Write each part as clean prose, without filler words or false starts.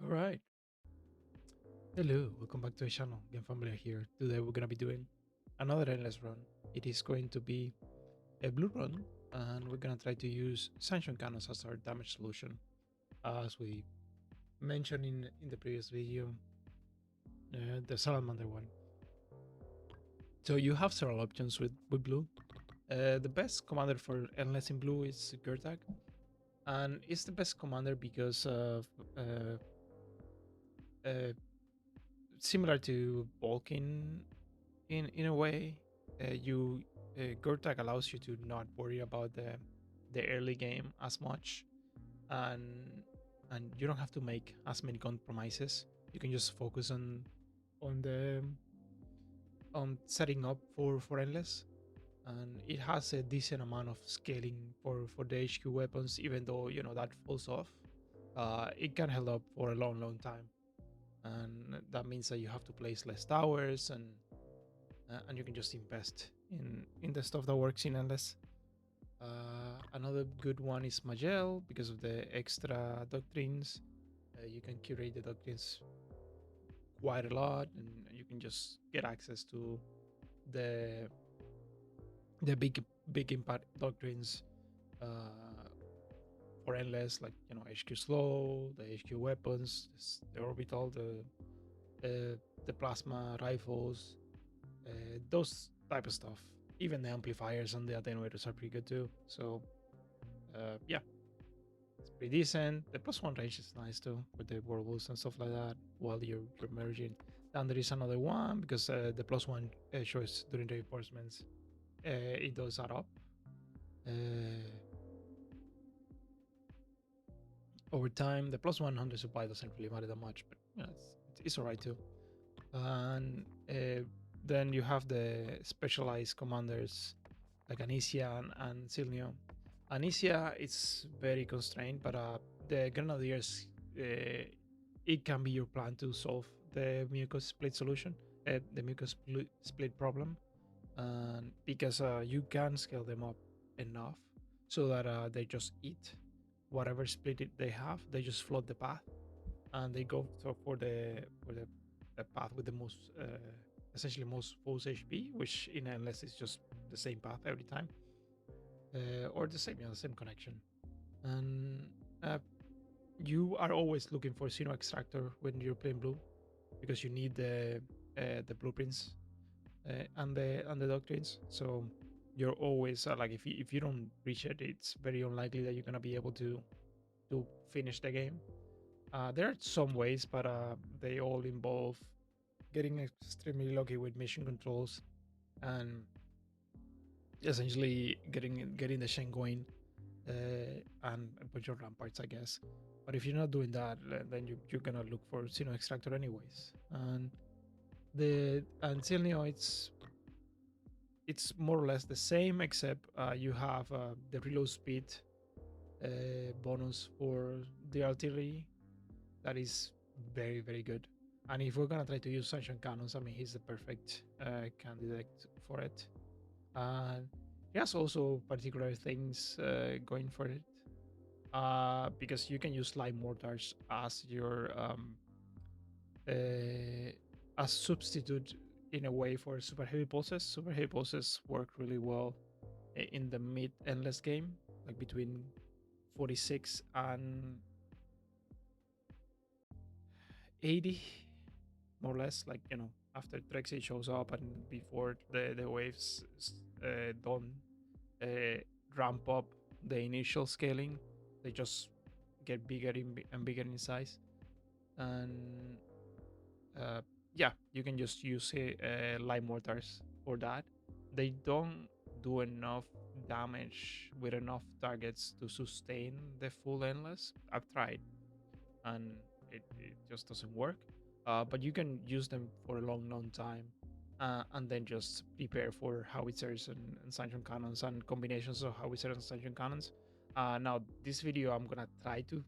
All right. Hello, welcome back to the channel. Game Familiar here. Today we're gonna be doing another endless run. It is going to be a blue run, and we're gonna try to use Sanction Cannons as our damage solution. As we mentioned in the previous video, the Salamander one. So you have several options with blue. The best commander for endless in blue is Gertag, and it's the best commander because of uh, similar to Bulking in a way. You Gertag allows you to not worry about the early game as much, and and you don't have to make as many compromises. You can just focus on the on setting up for endless, and it has a decent amount of scaling for the HQ weapons. Even though that falls off, it can hold up for a long time, and that means that you have to place less towers, and you can just invest in the stuff that works in endless. Another good one is Magel because of the extra doctrines. You can curate the doctrines quite a lot, and you can just get access to the the big impact doctrines uh, for endless, like HQ slow, the HQ weapons, the orbital, the plasma rifles, those type of stuff. Even the amplifiers and the attenuators are pretty good too. So yeah, it's pretty decent. The plus one range is nice too with the whirlwoods and stuff like that while you're merging. Then there is another one because the plus one choice during the reinforcements, it does add up. Uh, Over time, the plus 100 supply doesn't really matter that much, but it's alright too. And then you have the specialized commanders like Anicia and Silnio. Anicia is very constrained, but the Grenadiers, it can be your plan to solve the Mucos split solution, the Mucos split problem, and because you can scale them up enough so that they just eat whatever split they have. They just flood the path, and they go for the path with the most essentially most full HP, which in endless is just the same path every time, or the same connection. And you are always looking for Sino Extractor when you're playing blue because you need the blueprints and the doctrines. So you're always like if you don't reach it, it's very unlikely that you're gonna be able to finish the game. There are some ways, but they all involve getting extremely lucky with mission controls and essentially getting the Shen going and a bunch of ramparts, I guess. But if you're not doing that, then you're gonna look for Sino Extractor anyways. And the and Silnio, it's more or less the same, except you have the reload speed bonus for the artillery. That is very good. And if we're gonna try to use Sanction Cannons, I mean, he's the perfect candidate for it. And he has also particular things going for it, because you can use light mortars as your as substitute in a way for super heavy pulses. Super heavy pulses work really well in the mid endless game, like between 46 and 80, more or less. Like after Threxid shows up and before the waves don't uh, ramp up the initial scaling, they just get bigger and bigger in size. And uh, yeah, you can just use light mortars for that. They don't do enough damage with enough targets to sustain the full endless. I've tried, and it just doesn't work. But you can use them for a long time, and then just prepare for howitzers and Sanction Cannons and combinations of howitzers and Sanction Cannons. Now, this video, I'm gonna try to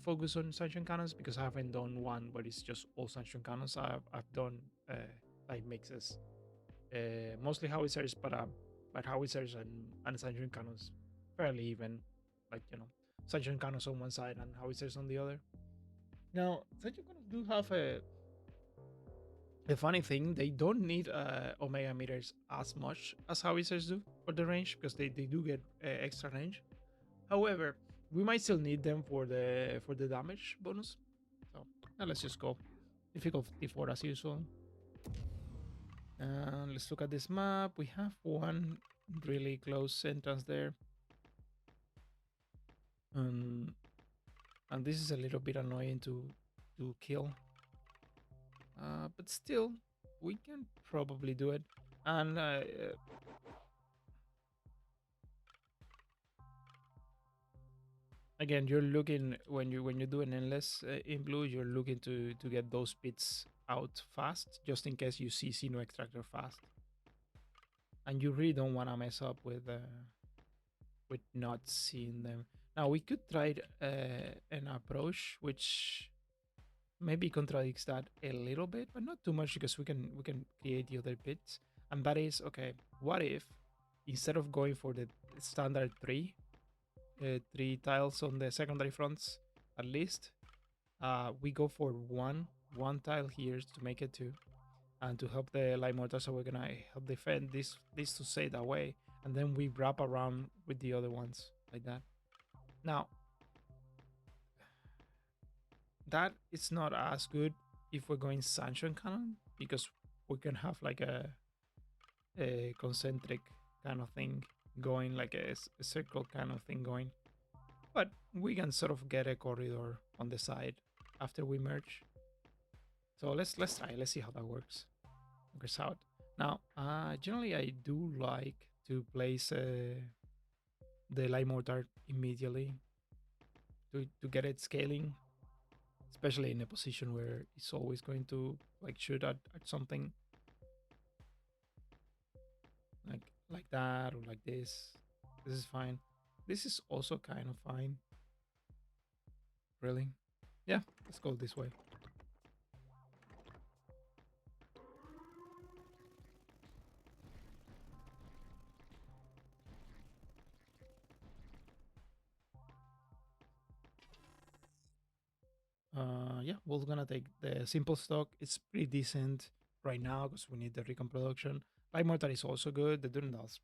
focus on Sanction Cannons because I haven't done one where it's just all Sanction Cannons. I've done like mixes, mostly howitzers, but howitzers and Sanction Cannons fairly even, like Sanction Cannons on one side and howitzers on the other. Now, Sanction Cannons do have a funny thing. They don't need Omega meters as much as howitzers do for the range because they do get extra range. However, we might still need them for the damage bonus. So now let's just go difficulty 4 as usual. And let's look at this map. We have one really close entrance there. Um, and this is a little bit annoying to kill. But still, we can probably do it. And again, you're looking when you do an endless in blue, you're looking to get those bits out fast, just in case you see Xeno extractor fast, and you really don't want to mess up with not seeing them. Now we could try an approach which maybe contradicts that a little bit, but not too much because we can create the other bits, and that is okay. What if instead of going for the standard three tiles on the secondary fronts at least, we go for one tile here to make it two, and to help the light mortar, so we're gonna help defend this to stay that way, and then we wrap around with the other ones like that. Now that is not as good if we're going Sanction Cannon, because we can have like a concentric kind of thing going, like a circle kind of thing going, but we can sort of get a corridor on the side after we merge. So let's try. Let's see how that works out. Now, generally I do like to place the light mortar immediately to get it scaling, especially in a position where it's always going to like shoot at something like that or like this. This is fine. This is also kind of fine. Really? Yeah, let's go this way. Yeah, we're gonna take the simple stock. It's pretty decent right now because we need the recon production. Light mortar is also good. The Durandals,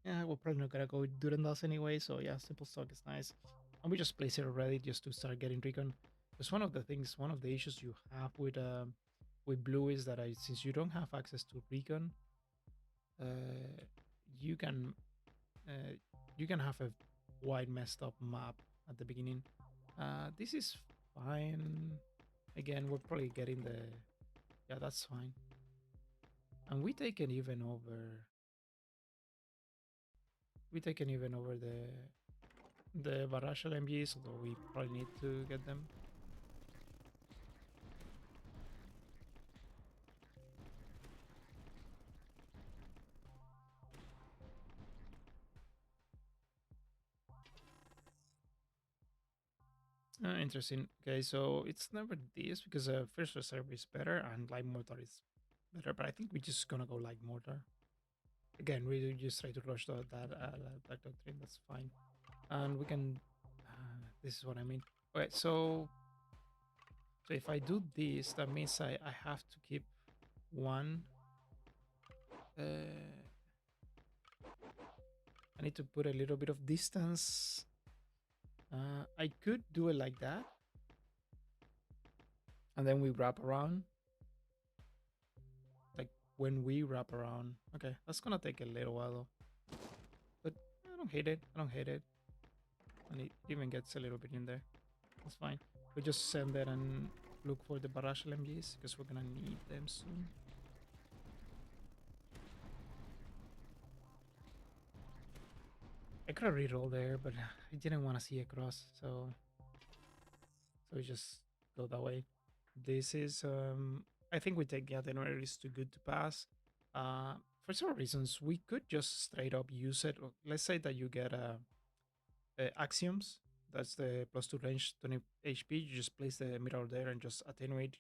yeah, we're probably not gonna go with Durandals anyway. So yeah, simple stock is nice, and we just place it already just to start getting recon. Because one of the issues you have with blue is that since you don't have access to recon, uh, you can uh, you can have a wide messed up map at the beginning. This is fine. Again, we're probably getting the, yeah, that's fine. And we taken even over the barrage LMGs, although we probably need to get them. Interesting. Okay, so it's never this because first reserve is better and light mortar is better, but I think we're just gonna go light mortar. Again, we just try to rush that doctrine. That's fine, and we can. This is what I mean. Okay, so if I do this, that means I have to keep one. I need to put a little bit of distance. I could do it like that, and then we wrap around. Like when we wrap around. Okay, that's gonna take a little while though, but I don't hate it. I don't hate it, and it even gets a little bit in there. That's fine. We just send there and look for the barrage LMGs because we're gonna need them soon. I could have reroll there, but I didn't want to see a cross, so we just go that way. This is I think we take the itineraries too good to pass. For several reasons, we could just straight up use it. Let's say that you get axioms. That's the plus 2 range 20 HP. You just place the mirror there and just attenuate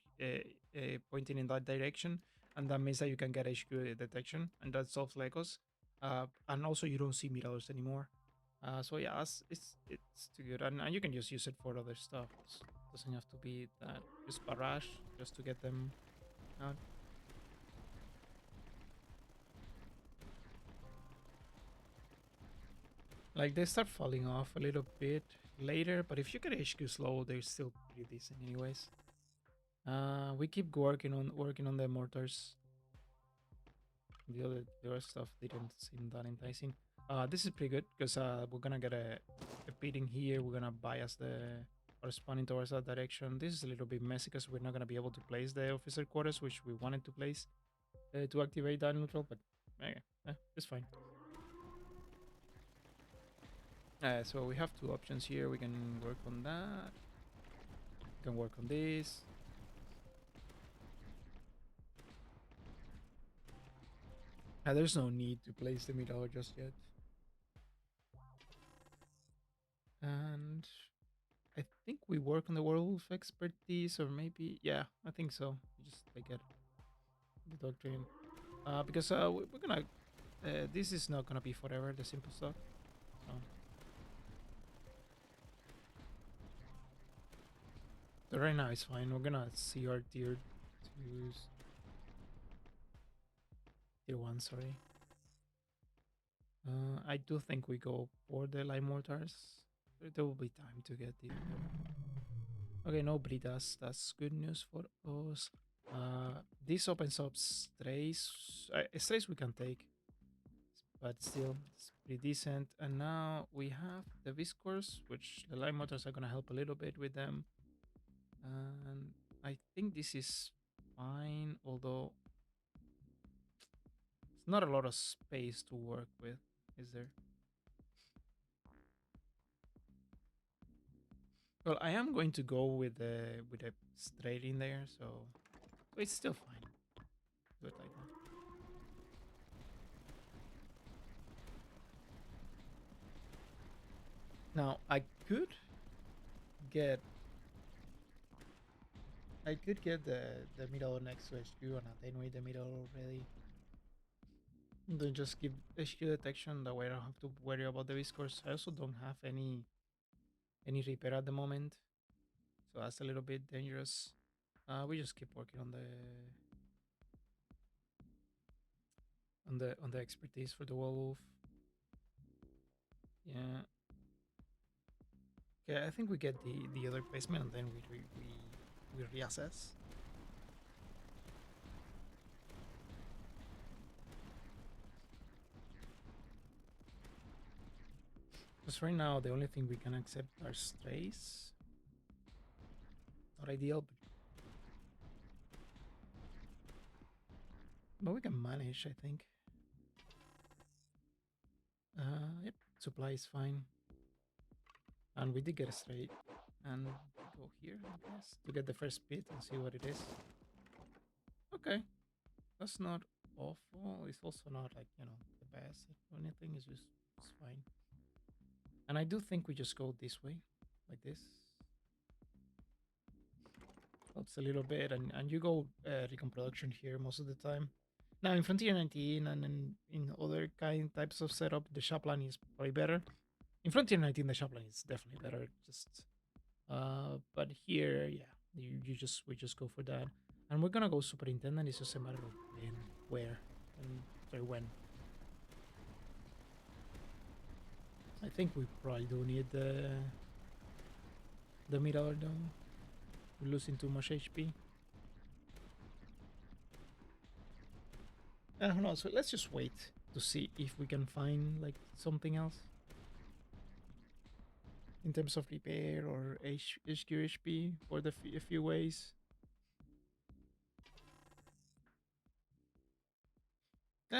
pointing in that direction, and that means that you can get HQ detection, and that solves Lecos. And also you don't see mirrors anymore. So yeah, it's too good, and you can just use it for other stuff. Doesn't have to be that. Just barrage, just to get them out. Like, they start falling off a little bit later, but if you get HQ slow, they're still pretty decent anyways. We keep working on the mortars. The other stuff didn't seem that enticing. This is pretty good because we're gonna get a beating here. We're gonna bias the corresponding towards that direction. This is a little bit messy because we're not gonna be able to place the officer quarters, which we wanted to place to activate that neutral. But okay, it's fine. So we have two options here. We can work on that. We can work on this. There's no need to place the middle just yet. And I think we work on the werewolf expertise, or maybe, yeah, I think so. We just like get the doctrine. Because we're gonna, this is not gonna be forever, the simple stuff. So right now it's fine. We're gonna see our tier 2s. Tier 1, sorry. I do think we go for the light mortars. There will be time to get the. Okay, nobody does. That's good news for us. This opens up strays. Strays we can take, but still, it's pretty decent. And now we have the Deviscors, which the light motors are gonna help a little bit with them. And I think this is fine, although it's not a lot of space to work with, is there? Well, I am going to go with a straight in there, so it's still fine. Do it like that. Now get the middle next to HQ and attenuate the middle already. Then just give HQ detection. That way I don't have to worry about the Deviscors. I also don't have any repair at the moment, so that's a little bit dangerous. We just keep working on the expertise for the werewolf. Yeah. Okay, I think we get the other placement and then we reassess. Because right now the only thing we can accept are strays. Not ideal, but we can manage, I think. Yep, supply is fine. And we did get a straight. And go here, I guess, to get the first bit and see what it is. Okay, that's not awful. It's also not like, the best or anything. It's fine. And I do think we just go this way, like this. Helps a little bit, and you go recon production here most of the time. Now in Frontier 19 and in other types of setup, the shop line is probably better. In Frontier 19, the shop line is definitely better. But here, yeah, we just go for that, and we're gonna go superintendent. It's just a matter of where and sorry when. I think we probably do need the middle though. We're losing too much HP. I don't know, so let's just wait to see if we can find like something else in terms of repair or HQ HP for a few ways.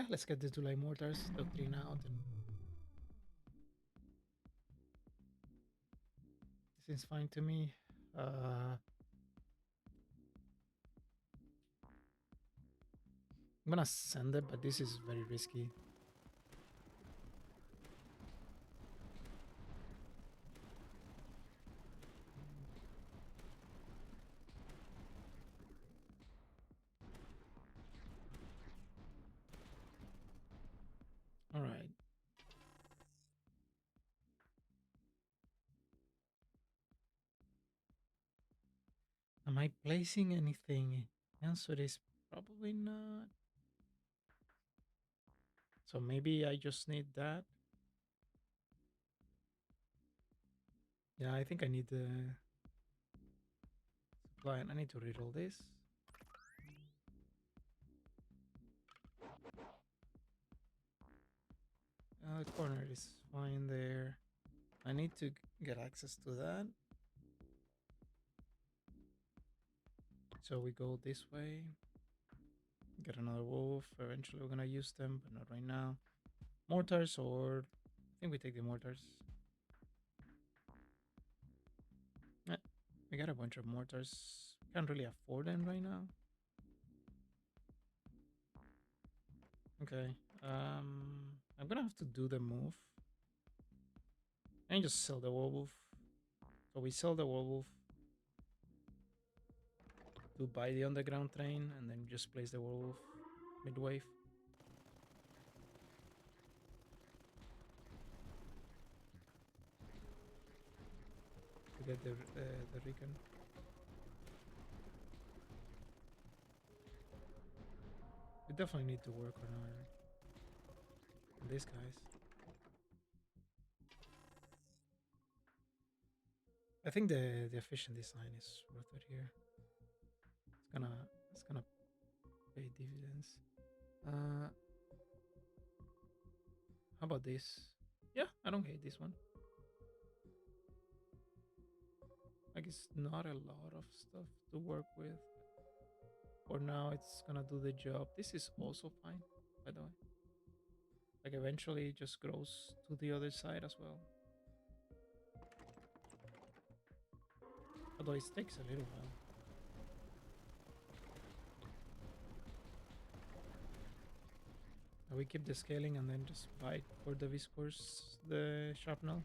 Let's get the two light mortars, doctrine out, and this is fine to me. I'm gonna send it, but this is very risky. All right. Am I placing anything? Answer is probably not. So maybe I just need that. Yeah, I think I need the supply and I need to read all this. The corner is fine there. I need to get access to that. So we go this way. Get another wolf. Eventually we're gonna use them, but not right now. Mortars, or I think we take the mortars. We got a bunch of mortars. Can't really afford them right now. Okay. I'm gonna have to do the move. And just sell the werewolf. So we sell the werewolf to buy the underground train and then just place the werewolf midwave. To get the recon. We definitely need to work on these guys. I think the efficient design is worth it here. It's gonna pay dividends. How about this? Yeah, I don't hate this one. Like it's not a lot of stuff to work with. For now, it's gonna do the job. This is also fine, by the way. Like eventually it just grows to the other side as well. Although it takes a little while. Now we keep the scaling and then just bite for the Deviscors, the shrapnel.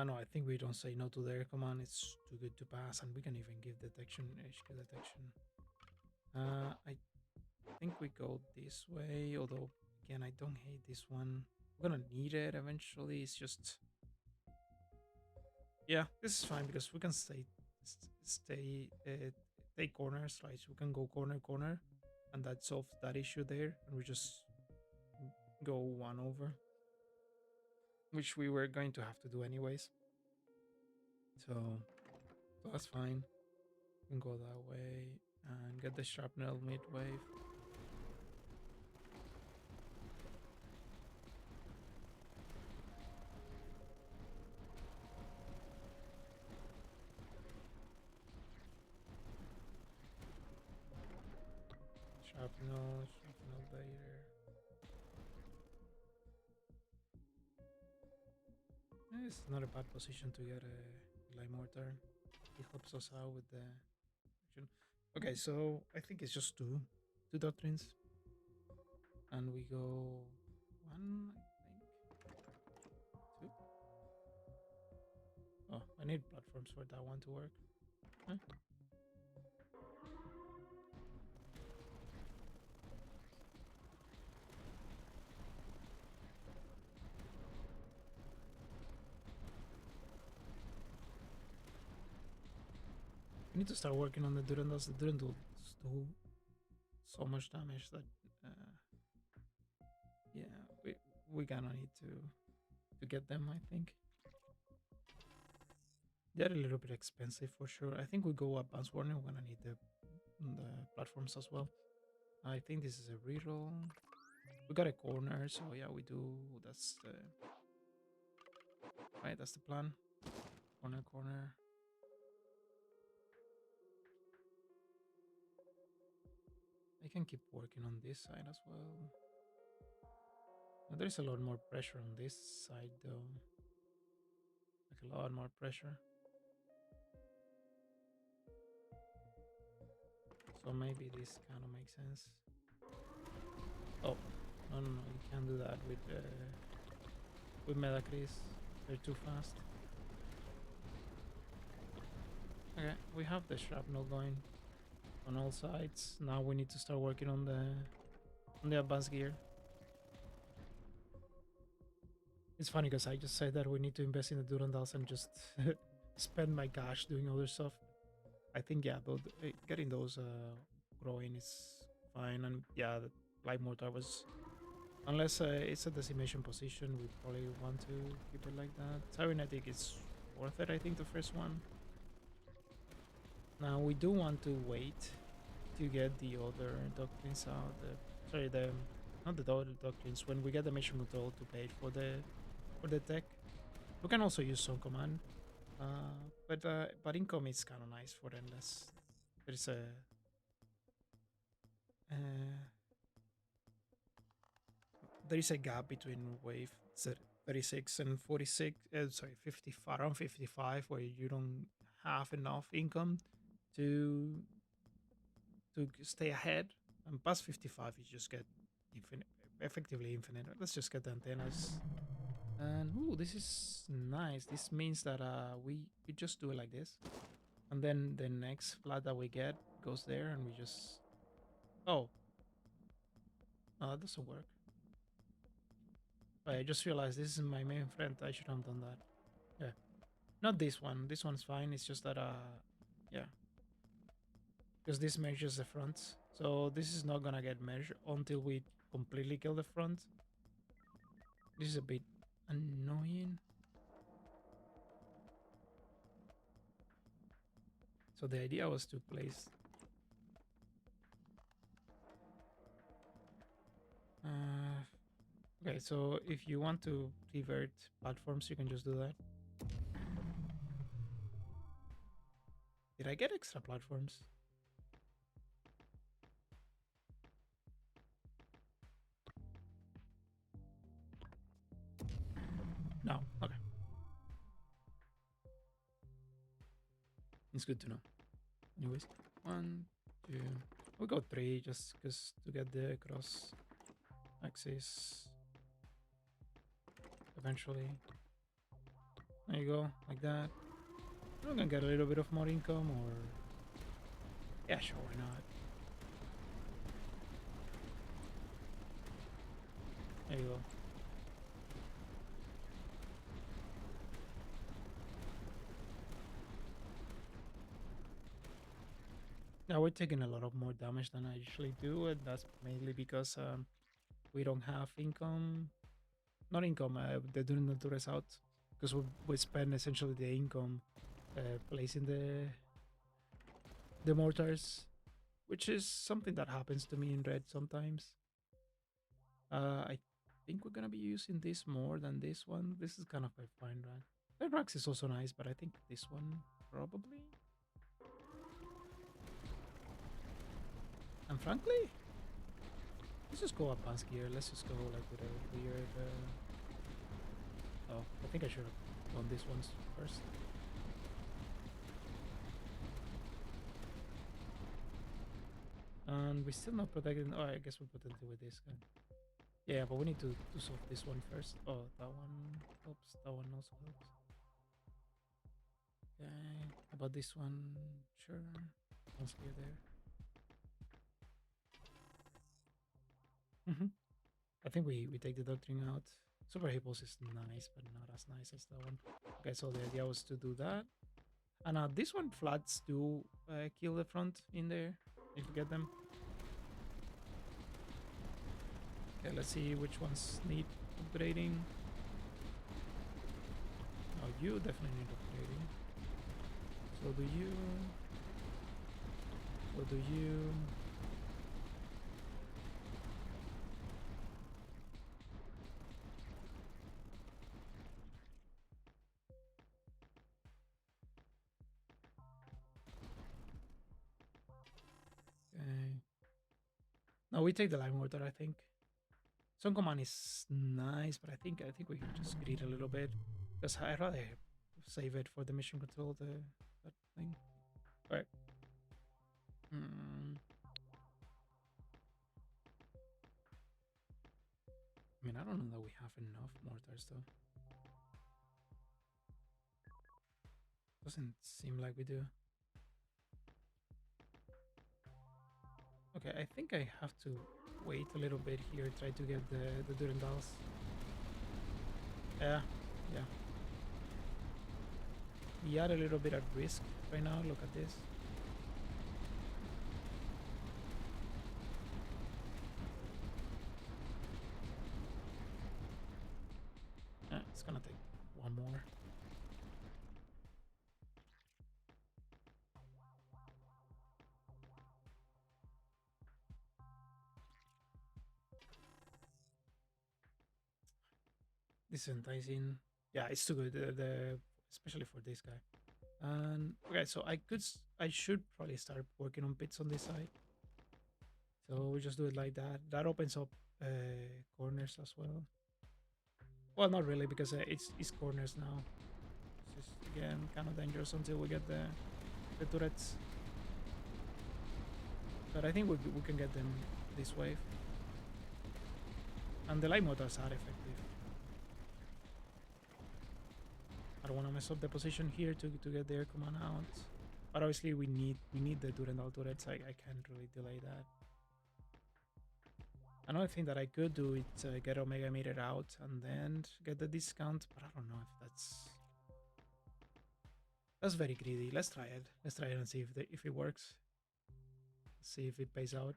No, I think we don't say no to their command. It's too good to pass, and we can even give detection, HQ detection. I think we go this way, although again, I don't hate this one. We're gonna need it eventually. It's just, yeah, this is fine because we can take corners, right? So we can go corner, and that solves that issue there, and we just go one over, which we were going to have to do anyways. So that's fine. We can go that way and get the shrapnel mid-wave. Shrapnel later. It's not a bad position to get a light mortar. It helps us out with the action. Okay, so I think it's just two doctrines, and we go one. I think two. Oh, I need platforms for that one to work. Huh? We need to start working on the Durandals. The Durandals do so much damage that, yeah, we gonna need to get them. I think they're a little bit expensive for sure. I think we go advanced warning. We're gonna need the platforms as well. I think this is a reroll. We got a corner, so yeah, we do. That's the right. That's the plan. Corner. I can keep working on this side as well. Now, there's a lot more pressure on this side though. Like a lot more pressure. So maybe this kind of makes sense. Oh, no, you can't do that with Medacris. They're too fast. have the shrapnel going on all sides. Now we need to start working on the advanced gear. It's funny because I just said that we need to invest in the Durandals and just spend my cash doing other stuff. I think yeah, getting those growing is fine, and yeah, the light mortar was, unless it's a decimation position, we probably want to keep it like that. Cybernetic is worth it, I think, the first one. Now we do want to wait to get the other doctrines out. Sorry, the not the other doctrines. When we get the mission control to pay for the tech, we can also use some command. But income is kind of nice for endless. There's uh, there is a gap between wave 36 and 46. Sorry, 55, around 55, where you don't have enough income to stay ahead. And past 55, you just get infinite, effectively infinite. Let's just get the antennas. And ooh, this is nice. This means that we just do it like this, and then the next flat that we get goes there, and we just oh no, that doesn't work. I just realized this is my main friend. I should have done that. Yeah, not this one. This one's fine. It's just that yeah, because this measures the front, so this is not gonna get measured until we completely kill the front. This is a bit annoying. So the idea was to place okay, so if you want to revert platforms, you can just do that. Did I get extra platforms? No, okay. It's good to know. Anyways, 1, 2, we'll go 3 just because to get the cross axis eventually. There you go, like that. We're gonna get a little bit of more income, or yeah, sure, why not? There you go. Now we're taking a lot of more damage than I usually do, and that's mainly because we don't have income. Not income, the Torrest out, because we spend essentially the income placing the mortars, which is something that happens to me in red sometimes. I think we're gonna be using this more than this one. This is kind of a fine run. The Rax is also nice, but I think this one probably. And frankly, let's just go advanced gear. Let's just go like with a weird. Oh, I think I should have done these ones first. And we're still not protected. Oh, I guess we're protected with this guy. Yeah, but we need to solve this one first. Oh, that one helps. That one also helps. Okay, how about this one? Sure. Let's go there. I think we take the doctrine out. Super Hippos is nice, but not as nice as that one. Okay, so the idea was to do that. And this one flats do kill the front in there if you get them. Okay, let's see which ones need upgrading. Oh, you definitely need upgrading. So do you. So do you. Okay. No, we take the Lime Mortar, I think. Sun Command is nice, but I think we can just greed a little bit, because I'd rather save it for the mission control, that thing. Alright. I mean, I don't know that we have enough mortars though. Doesn't seem like we do. Okay, I think I have to wait a little bit here, try to get the Durandals. Yeah, yeah. We are a little bit at risk right now, look at this. It's gonna take one more. This is enticing. Yeah, it's too good, especially for this guy. And okay, so I should probably start working on bits on this side. So we just do it like that. That opens up corners as well. Well, not really, because it's corners now. This is again kind of dangerous until we get the turrets. But I think we can get them this wave. And the light motors are effective. I don't want to mess up the position here to get their command out. But obviously we need the Durandal turrets. I can't really delay that. Another thing that I could do is get Omega Meter out and then get the discount, but I don't know if that's very greedy. Let's try it. Let's try it and see if it works. See if it pays out.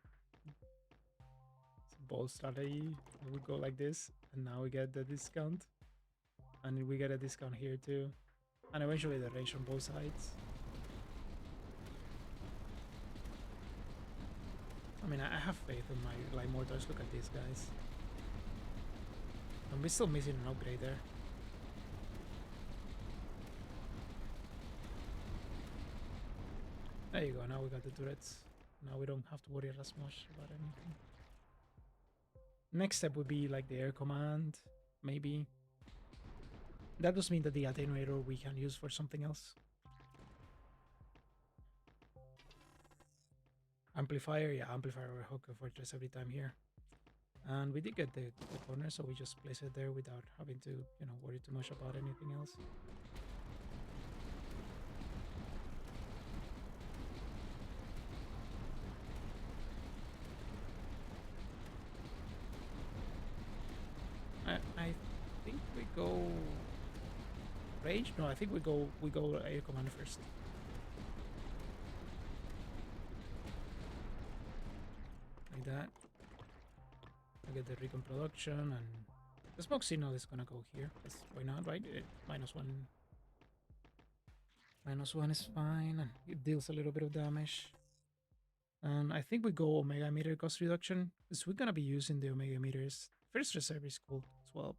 It's a bold strategy. We go like this, and now we get the discount, and we get a discount here too, and eventually the range on both sides. I mean, I have faith in my light mortars. Look at these guys. And we're still missing an upgrade there. There you go, now we got the turrets. Now we don't have to worry as much about anything. Next step would be like the air command, maybe. That does mean that the attenuator we can use for something else. Amplifier, yeah, amplifier or Hook Fortress every time here. And we did get the corner, so we just place it there without having to, worry too much about anything else. I think we go rage. No, I think we go air command first. Like that. I get the recon production, and the smoke signal is gonna go here. Why not, right? -1. -1 is fine, and it deals a little bit of damage. And I think we go Omega Meter cost reduction, because we're gonna be using the Omega Meters. First reserve is cool as well.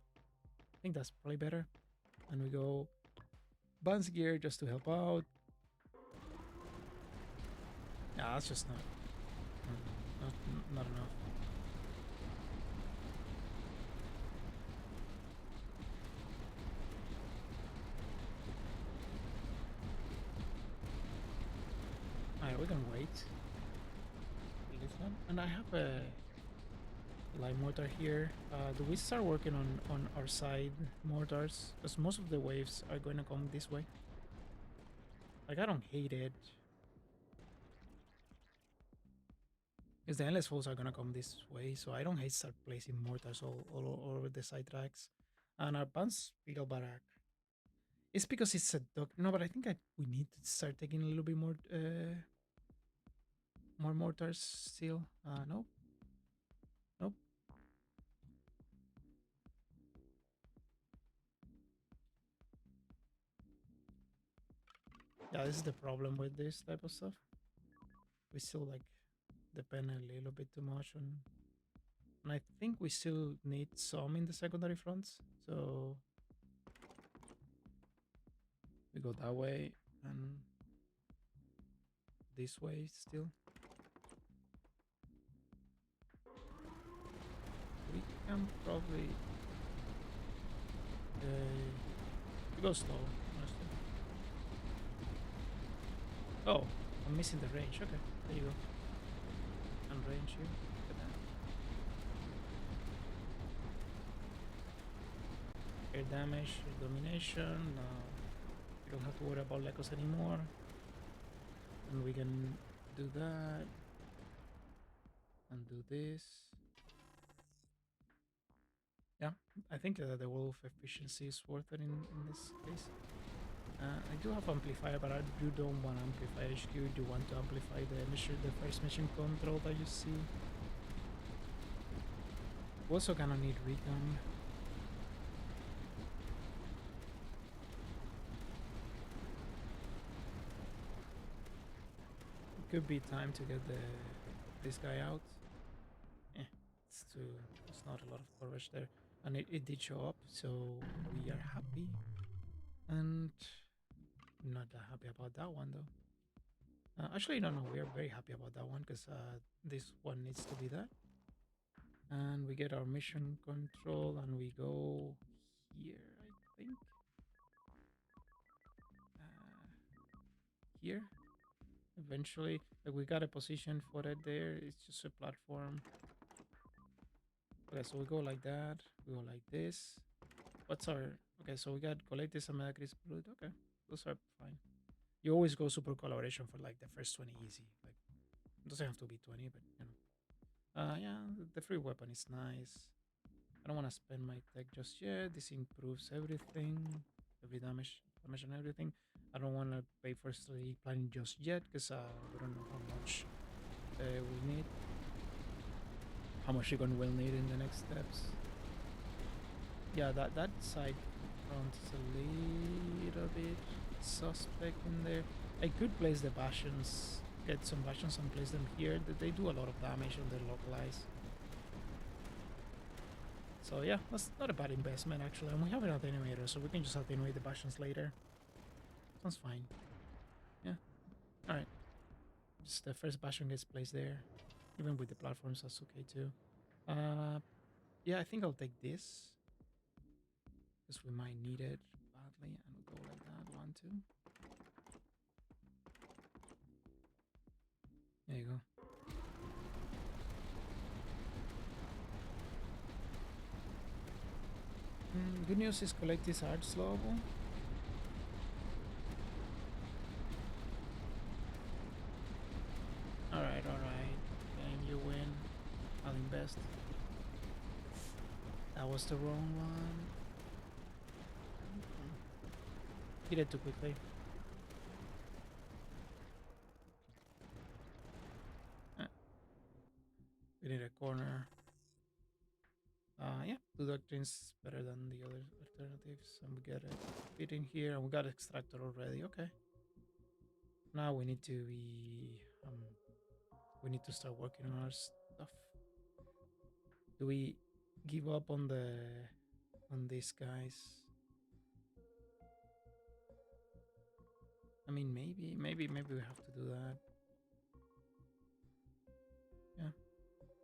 I think that's probably better. And we go Bounce Gear just to help out. Yeah, that's just not enough. Alright, we're gonna wait. This one. And I have a light mortar here. Do we start working on our side mortars? Because most of the waves are going to come this way. Like, I don't hate it. Because the endless foes are going to come this way, so I don't hate start placing mortars all over the side tracks. And our Pants Beetle Barak. It's because it's a dog. No, but I think we need to start taking a little bit more mortars still. Nope. Nope. Yeah, this is the problem with this type of stuff. We still like depend a little bit too much on, and I think we still need some in the secondary fronts. So we go that way and this way still. We can probably go slow. Honestly. Oh, I'm missing the range. Okay, there you go. And range here. Look at that. Air damage, air domination. We don't have to worry about Lecos anymore. And we can do that. and do this. Yeah, I think the wolf efficiency is worth it in this case. I do have amplifier, but you don't want amplifier HQ. You want to amplify the first mission control that you see. We also gonna need recon. It could be time to get this guy out. It's not a lot of coverage there, and it did show up, so we are happy. And not that happy about that one though. Actually, no, we are very happy about that one because this one needs to be that. And we get our mission control, and we go here, I think. Here. Eventually, like we got a position for it there. It's just a platform. Okay, so we go like that. We go like this. What's our... Okay, so we got Coleptis and Medacris blood. Okay, those are fine. You always go super collaboration for like the first 20 easy. Like, it doesn't have to be 20, but you know. Yeah, the free weapon is nice. I don't want to spend my tech just yet. This improves everything. Every damage and everything. I don't want to pay for strategic planning just yet because we don't know how much we'll need. How much you're going will need in the next steps. Yeah, that side front is a little bit suspect in there. I could place the bastions, get some bastions and place them here. They do a lot of damage and they're localized. So yeah, that's not a bad investment actually. And we have an attenuator, so we can just attenuate the bastions later. Sounds fine. Yeah. Alright. Just the first bastion gets placed there. Even with the platforms, that's okay too. Yeah, I think I'll take this. Because we might need it badly. And we'll go like that. 1, 2. There you go. Good news is Coleptis are slowable. Alright. Game, you win. I'll invest. That was the wrong one. Hit it too quickly. We need a corner. Yeah, 2 doctrines better than the other alternatives. And we get a bit in here, and we got extractor already. Okay. Now we need to be we need to start working on our stuff. Do we give up on these guys? I mean, maybe we have to do that. Yeah.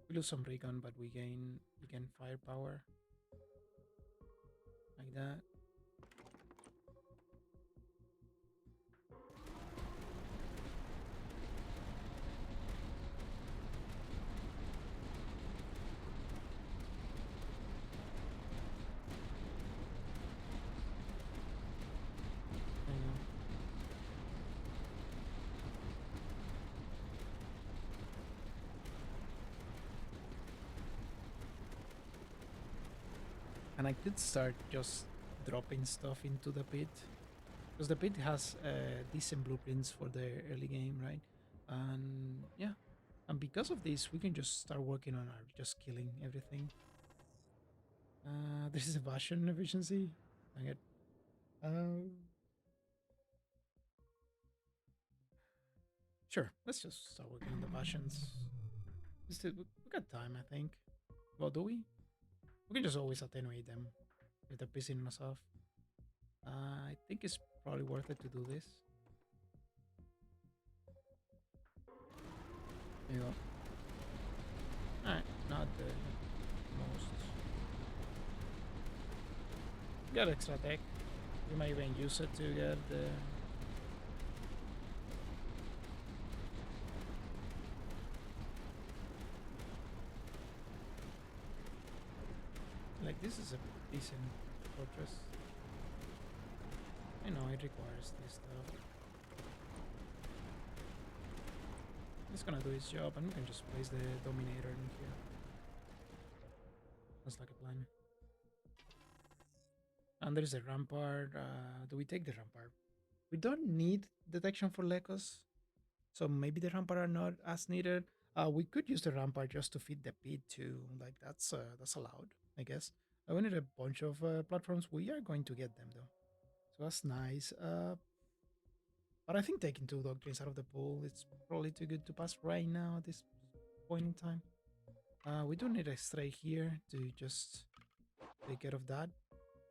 We lose some recon, but we gain firepower. Like that. And I could start just dropping stuff into the pit. Because the pit has decent blueprints for the early game, right? And yeah. And because of this, we can just start working on just killing everything. This is a bastion efficiency. Dang it. Sure, let's just start working on the bastions. We got time, I think. Well, do we? We can just always attenuate them if they're pissing us off. I think it's probably worth it to do this. There you go. Alright, not the most. Got extra tech. We might even use it to get the... Like, this is a decent fortress. I know it requires this stuff. It's gonna do its job, and we can just place the Dominator in here. That's like a plan. And there's a Rampart. Do we take the Rampart? We don't need detection for Lecos, so maybe the Rampart are not as needed. We could use the Rampart just to feed the pit too. Like that's allowed, I guess. We need a bunch of platforms. We are going to get them though, so that's nice. But I think taking 2 Doctrines out of the pool, it's probably too good to pass right now at this point in time. We do need a Stray here to just take care of that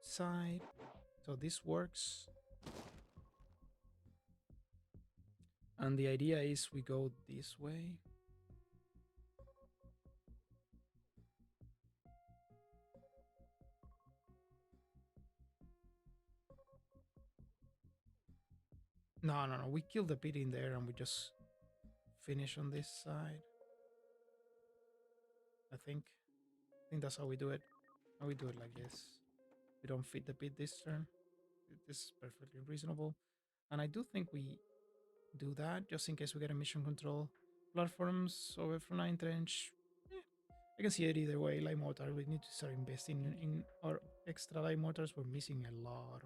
side. So this works. And the idea is we go this way. No. We kill the pit in there and we just finish on this side. I think that's how we do it. And we do it like this. We don't feed the pit this turn. This is perfectly reasonable. And I do think we do that just in case we get a mission control. Platforms over from 9 trench. I can see it either way. Light mortar, we need to start investing in our extra light mortars. We're missing a lot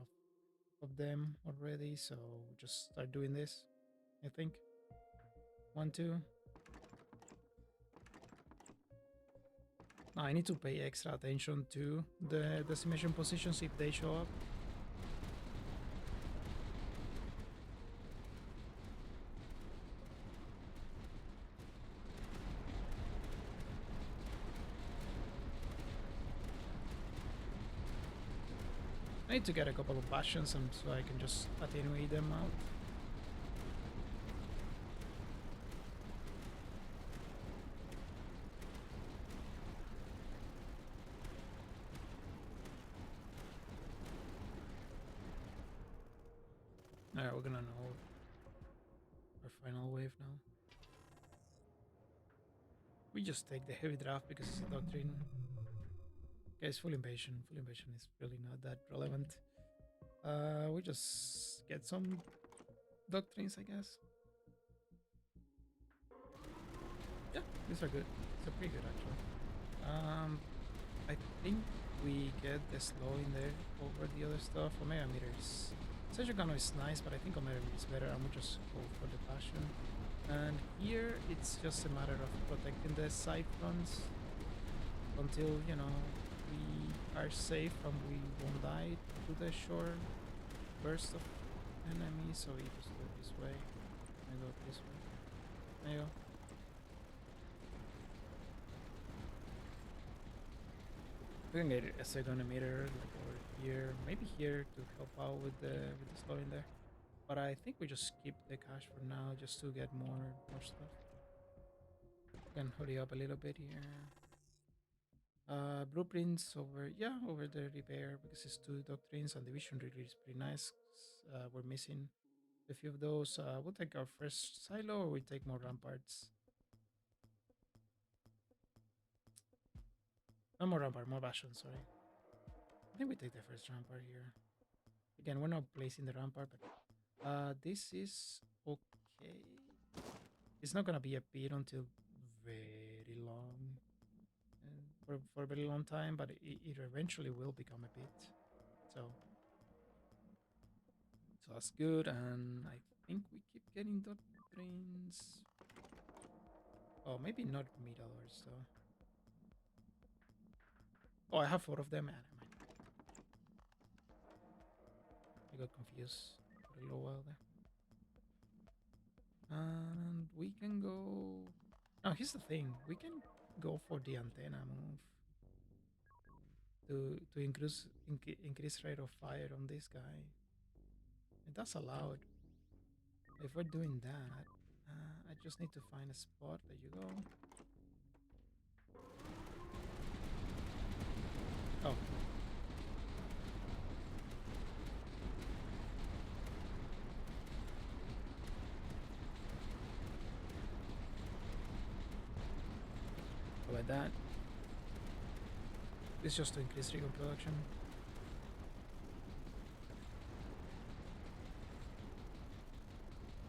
of them already, so just start doing this. I think 1, 2. Now I need to pay extra attention to the decimation positions if they show up. I need to get a couple of bastions and so I can just attenuate them out. Alright, we're gonna know our final wave now. We just take the heavy draft because it's a doctrine. Guys, full invasion. Full invasion is really not that relevant. We just get some doctrines, I guess. Yeah, these are good. These are pretty good actually. I think we get the slow in there over the other stuff. Omegameter is Sanction Cannon is nice, but I think Omegameter is better, and we just go for the passion. And here it's just a matter of protecting the side fronts until, you know, we are safe and we won't die to the short burst of enemies. So we just do it this way. I go this way. There you go. We can get a second emitter like over here, maybe here to help out with the slow in there. But I think we just keep the cash for now just to get more stuff. We can hurry up a little bit here. Blueprints over the repair because it's 2 doctrines and division really is pretty nice. We're missing a few of those. We'll take our first silo or we take more ramparts. No more rampart, more bastion, sorry. I think we take the first rampart here. Again, we're not placing the rampart, but this is okay. It's not gonna be a pit until very long. For a very long time, but it eventually will become a pit. So that's good, and I think we keep getting doctrines. Oh, maybe not middlers though. Oh, I have 4 of them. Never mind. I got confused for a little while there. And we can go. Now here's the thing: we can go for the antenna move to increase rate of fire on this guy. And that's allowed. If we're doing that, I just need to find a spot. There you go. Oh. Like that. It's just to increase recon production.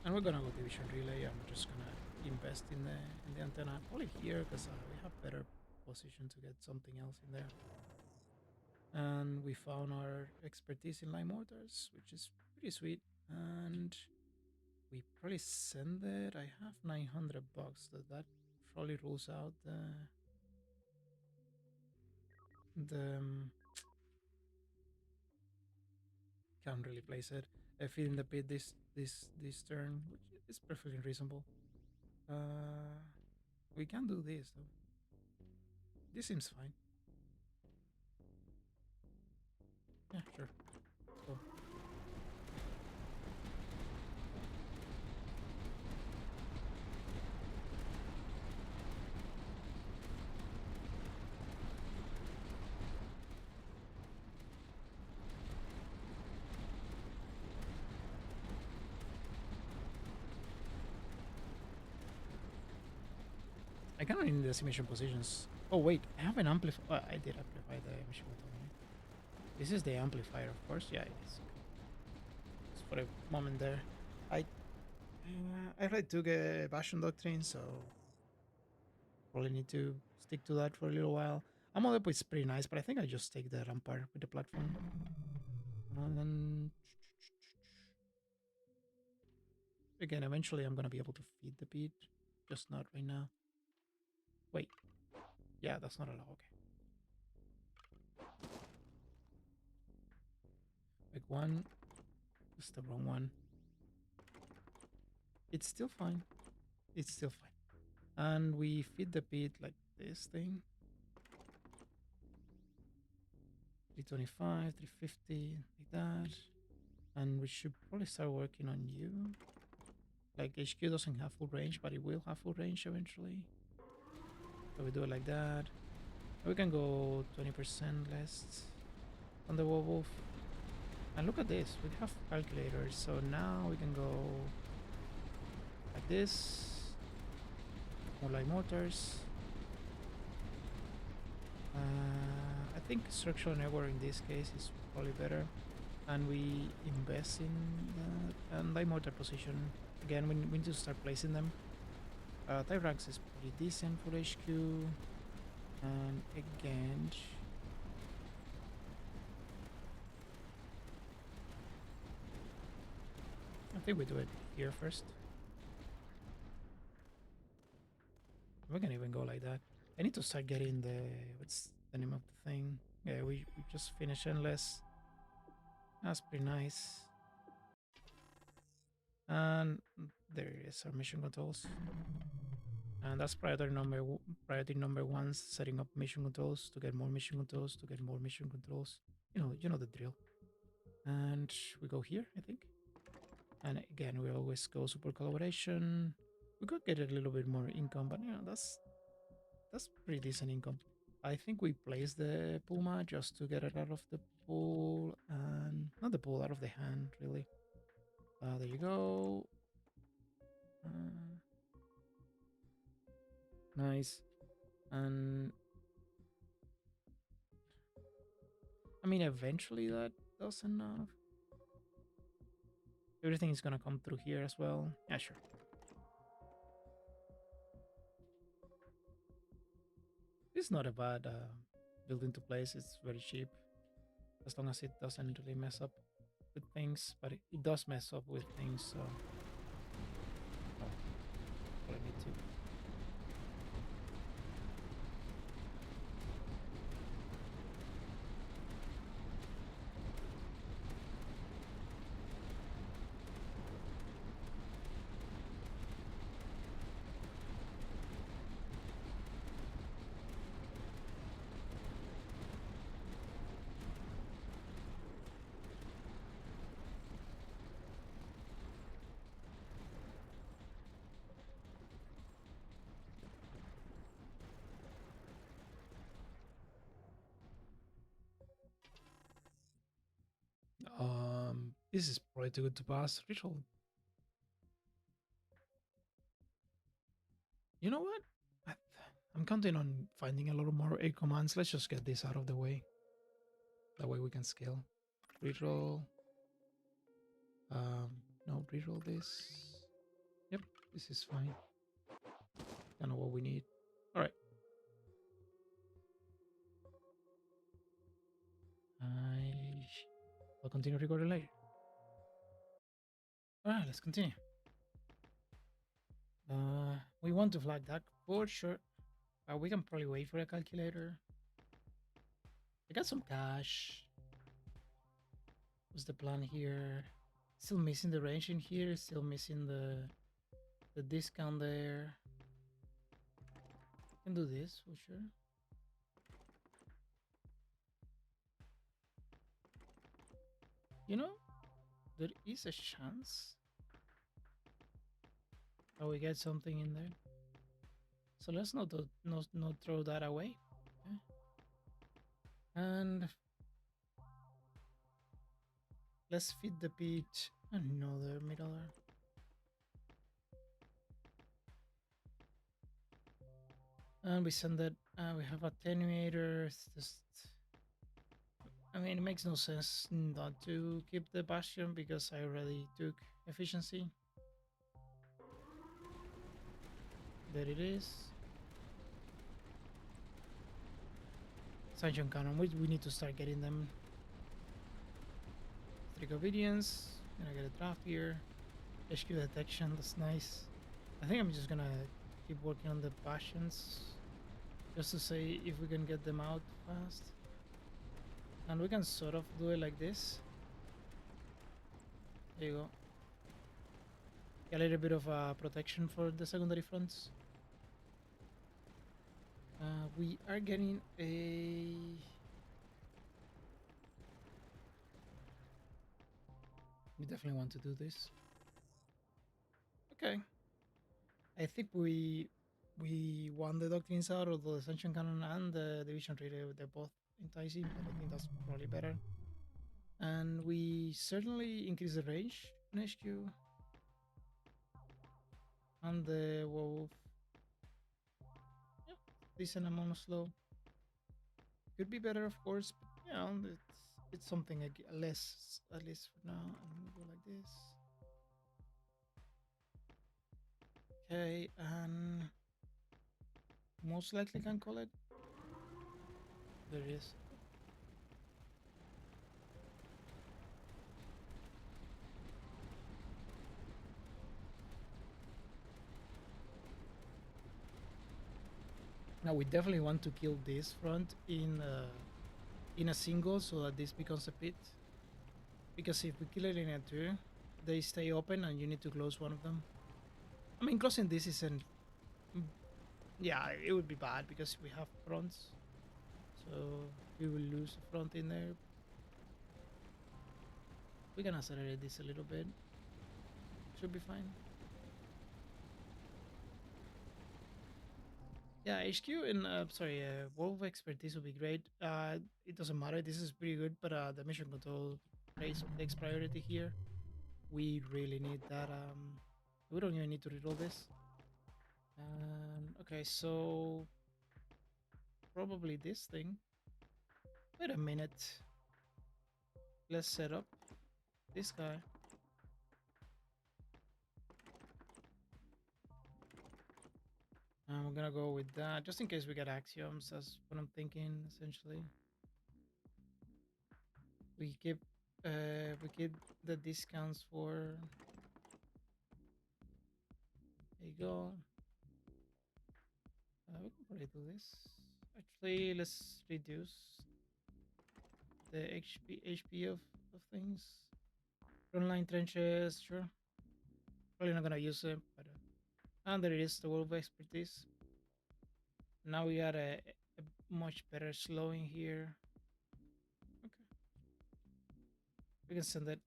And we're gonna go division relay. I'm just gonna invest in the antenna. Probably here because we have better position to get something else in there. And we found our expertise in line mortars, which is pretty sweet. And we probably send it. I have $900. That probably rules out the can't really place it. Feeding the pit this turn, which is perfectly reasonable. We can do this though. This seems fine. Yeah, sure. Go. I cannot in the decimation positions. Oh wait, I have an amplifier. Oh, I did amplify the machine gun. This is the amplifier, of course. Yeah, it is. Just for a moment there, I already took a Bastion Doctrine, so probably need to stick to that for a little while. Ammo up is pretty nice, but I think I just take the Rampart with the platform. And then again, eventually I'm gonna be able to feed the beat, just not right now. Wait, yeah, that's not allowed. Okay. Like one, it's the wrong one. It's still fine. It's still fine. And we feed the beat like this thing. 325, 350, like that. And we should probably start working on you. Like HQ doesn't have full range, but it will have full range eventually. So we do it like that. We can go 20% less on the werewolf. And look at this, we have calculators. So now we can go like this. More like mortars. I think structural network in this case is probably better. And we invest in the light mortar position. Again, we need to start placing them. Type ranks is pretty decent for HQ. And again, I think we do it here first. We can even go like that. I need to start getting what's the name of the thing? Yeah, we just finished Endless. That's pretty nice. And there is our mission controls. And that's priority number one, setting up mission controls to get more mission controls, to get more mission controls. You know the drill. And we go here, I think. And again, we always go super collaboration. We could get a little bit more income, but that's pretty decent income. I think we place the Puma just to get it out of the pool, and not the pool, out of the hand, really. There you go. Nice. And I mean, eventually that does enough. Everything is gonna come through here as well. Yeah, sure. It's not a bad building to place. It's very cheap, as long as it doesn't really mess up with things. But it does mess up with things, so what I need to. This is probably too good to pass. Ritual. You know what? I'm counting on finding a lot more A commands. Let's just get this out of the way. That way we can scale. Reroll. No, reroll this. Yep, this is fine. Kind of what we need. All right. I'll continue recording later. All right, let's continue. We want to flag that for sure. We can probably wait for a calculator. I got some cash. What's the plan here? Still missing the range in here. Still missing the discount there. Can do this for sure. You know, there is a chance that we get something in there. So let's not throw that away. Okay. And let's feed the beach another middler. And we send that. We have attenuator. It's just, I mean, it makes no sense not to keep the bastion because I already took efficiency. There it is. Sanction Cannon. We need to start getting them. Strict obedience. Gonna get a draft here. HQ detection. That's nice. I think I'm just gonna keep working on the bastions just to say if we can get them out fast. And we can sort of do it like this. There you go. Get a little bit of protection for the secondary fronts. We are getting a... We definitely want to do this. Okay. I think we won the doctrines out, although the Sanction Cannon and the Division Rate, they're both enticing, but I think that's probably better. And we certainly increase the range in HQ. And the Wolf. Yeah, decent amount of slow. Could be better, of course, but you know, it's something less, at least for now. I'm gonna go like this. Okay, and most likely can call it. There it is. Now we definitely want to kill this front in a single so that this becomes a pit. Because if we kill it in a two, they stay open and you need to close one of them. I mean, closing this isn't... Yeah, it would be bad because we have fronts. So we will lose a front in there. We can accelerate this a little bit. Should be fine. Yeah, HQ and Wolf expertise would be great. It doesn't matter. This is pretty good, but the mission control takes priority here. We really need that. We don't even need to reroll this. Okay, so probably this thing. Wait a minute. Let's set up this guy. And we're gonna go with that, just in case we get axioms. That's what I'm thinking, essentially. We keep the discounts for... There you go. We can probably do this. Actually, let's reduce the HP of things. Frontline trenches, sure. Probably not gonna use it, but and there it is, the Wolf expertise. Now we got a much better slowing here. Okay, we can send it.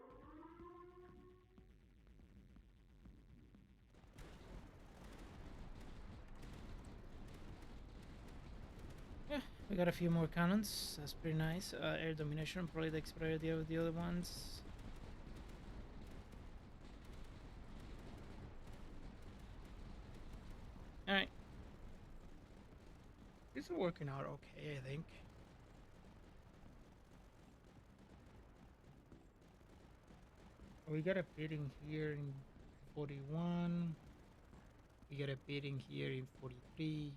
Yeah, we got a few more cannons. That's pretty nice. Air domination probably takes priority over the other ones. Alright. This is working out okay, I think. We got a pitting here in 41. We get a beating here in 43,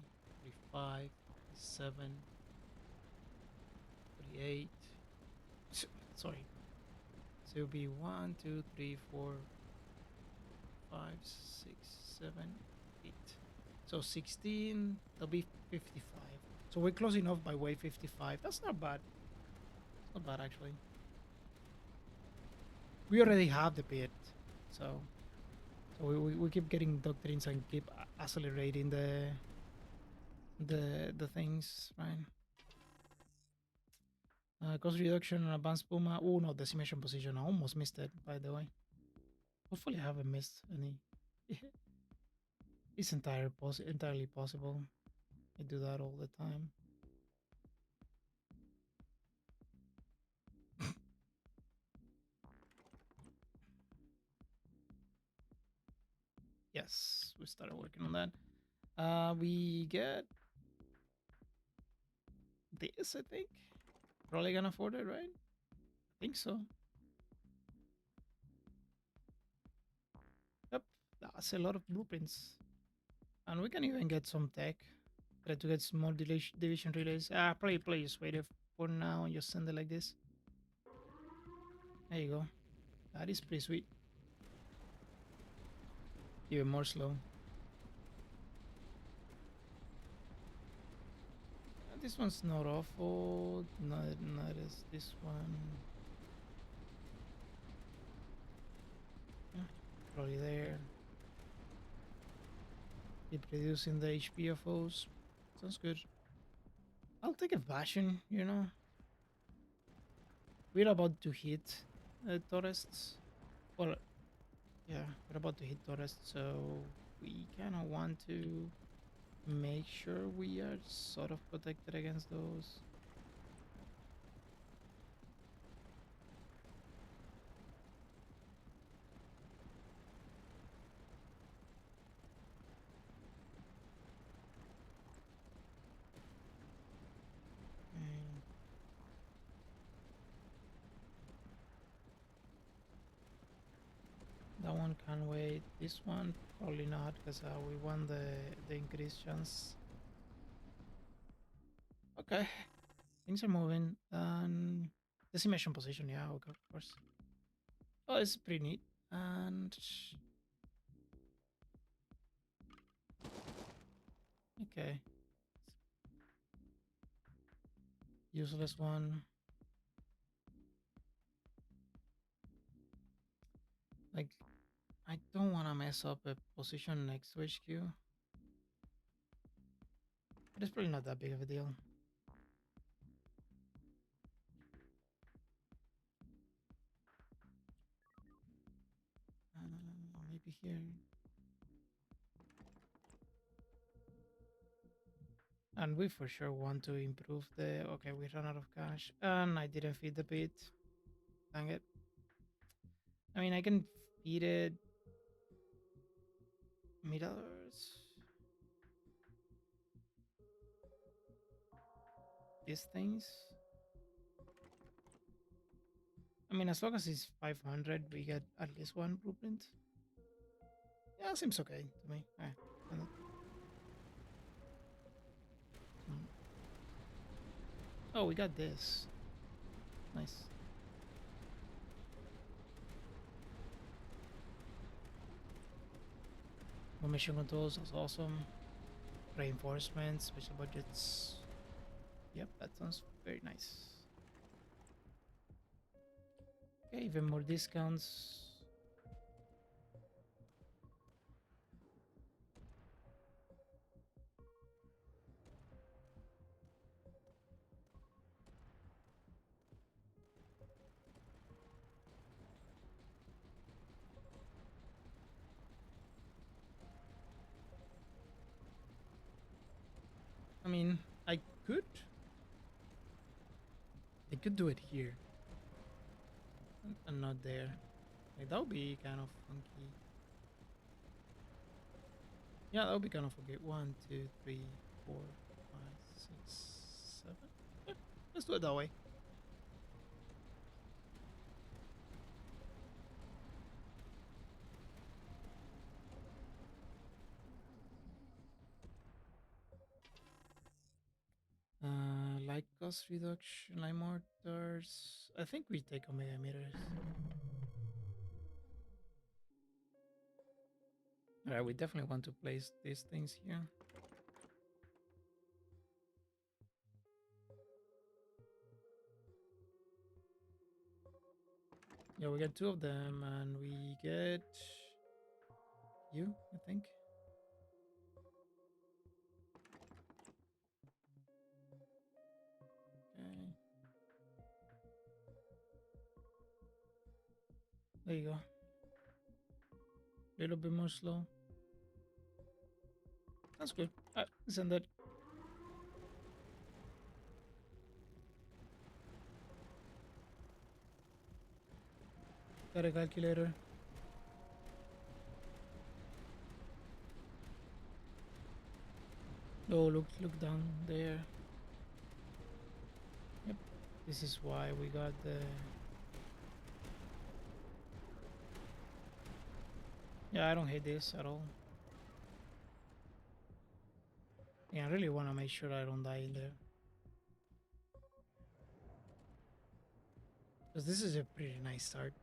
45, 47, 48. Sorry. So it'll be 1, 2, 3, 4, 5, 6, 7, 8. So 16, that'll be 55. So we're close enough by way 55. That's not bad. It's not bad actually. We already have the pit, so we keep getting doctrines and keep accelerating the things, right? Cost reduction on advanced Puma. Oh no, decimation position. I almost missed it, by the way. Hopefully, I haven't missed any. It's entirely possible. I do that all the time. Yes, we started working on that. We get this, I think. Probably gonna afford it, right? I think so. Yep, that's a lot of blueprints. And we can even get some tech. Try to get small division relays. Probably just wait it for now and just send it like this. There you go. That is pretty sweet. Even more slow. This one's not awful. Not as this one. Yeah, probably there. Keep reducing the HP of those. Sounds good. I'll take a Bastion, you know. We're about to hit Torrest. Well, yeah, we're about to hit Torrest, so we kind of want to make sure we are sort of protected against those. That one can wait. This one probably not, because we want the increased chance. Okay, things are moving. And decimation position, yeah, okay, of course. Oh, it's pretty neat. And okay, useless one. Like, I don't want to mess up a position next to HQ, but it's probably not that big of a deal. Maybe here. And we for sure want to improve the... Okay, we ran out of cash. And I didn't feed the pit. Dang it. I mean, I can feed it... $1,000,000. These things. I mean, as long as it's 500, we get at least one blueprint. Yeah, seems okay to me. Oh, we got this. Nice. More mission controls, that's awesome. Reinforcements, special budgets. Yep, that sounds very nice. Okay, even more discounts. I mean, I could do it here and not there. Like, that would be kind of funky. Yeah, that would be kind of funky. 1, 2, 3, 4, 5, 6, 7. Yeah, let's do it that way. cost reduction, line mortars. I think we take Omega meters. Alright, we definitely want to place these things here. Yeah, we get 2 of them, and we get you, I think. Okay. There you go. A little bit more slow. That's good. Alright, send that. Got a calculator. Oh, look down there. Yep. This is why we got the... Yeah, I don't hate this at all. Yeah, I really want to make sure I don't die in there. Because this is a pretty nice start.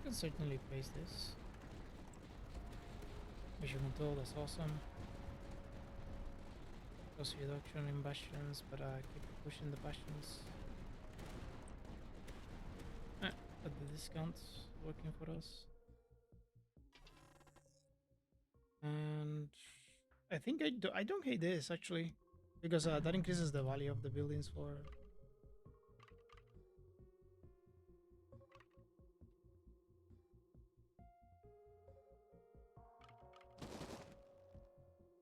Can certainly place this. Mission control, that's awesome. Cost reduction in bastions, but keep pushing the bastions. But the discount's working for us. And I think I don't hate this actually, because that increases the value of the buildings for...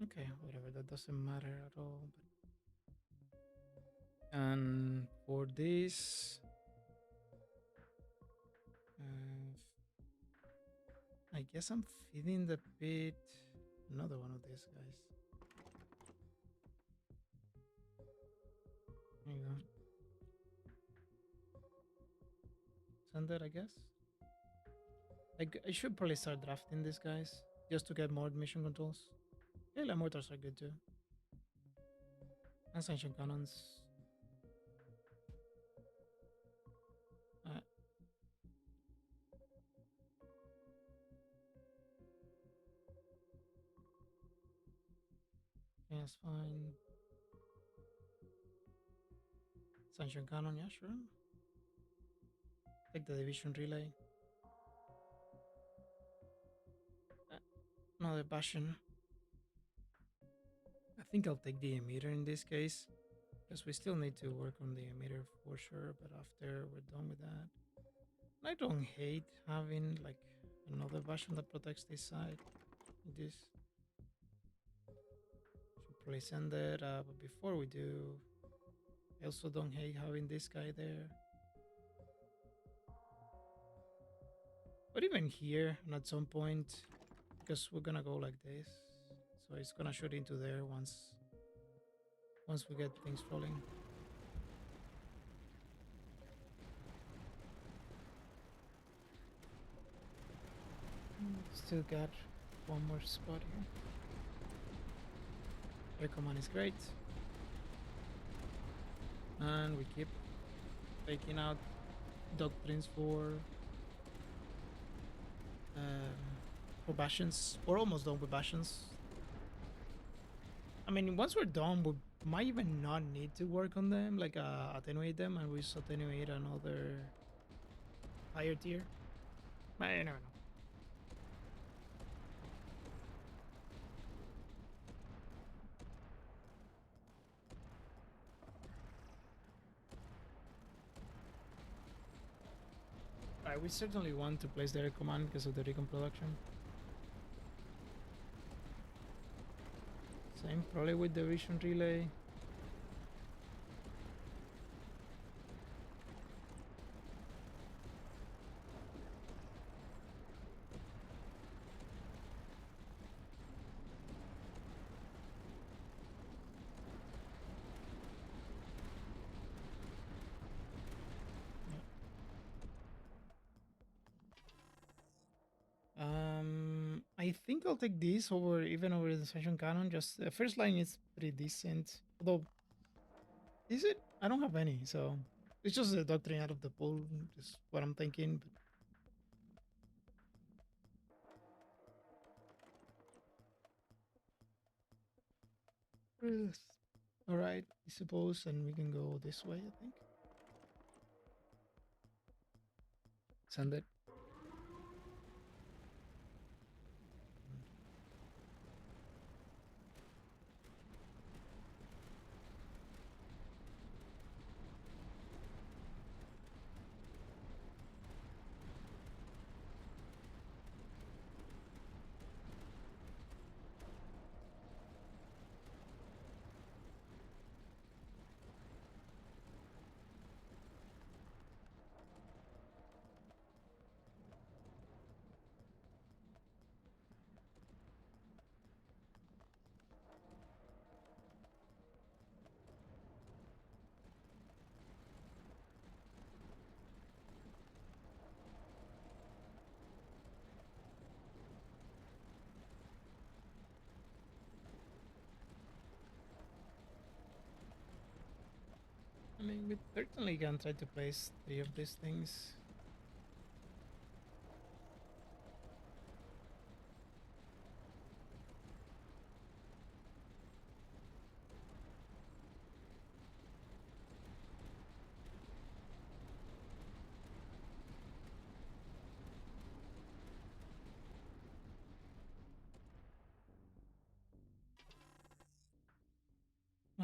Okay, whatever, that doesn't matter at all. But... And for this, I guess I'm feeding the pit another one of these guys. There you go. Send that, I guess. I should probably start drafting these guys just to get more mission controls. Yeah, mortars are good too. And Sanction Cannons. Yeah, it's fine. Sanction Cannon, yeah, sure. Take the division relay. Another bastion. I think I'll take the emitter in this case, because we still need to work on the emitter for sure, but after we're done with that. I don't hate having like another bastion that protects this side. This should probably send it, but before we do, I also don't hate having this guy there. But even here, and at some point, because we're gonna go like this, so it's gonna shoot into there once we get things rolling. Still got one more spot here. Air command is great, and we keep taking out doctrines for bastions. We're almost done with bastions. I mean, once we're done, we might even not need to work on them, like attenuate them, and we just attenuate another higher tier. I never know. We certainly want to place their command because of the recon production. Same probably with the vision relay. I think I'll take this over even over the Sanction Cannon. Just the first line is pretty decent. Although, is it? I don't have any, so it's just a doctrine out of the pool. Just what I'm thinking. But all right, I suppose, and we can go this way. I think. Send it. I mean, we certainly can try to place 3 of these things.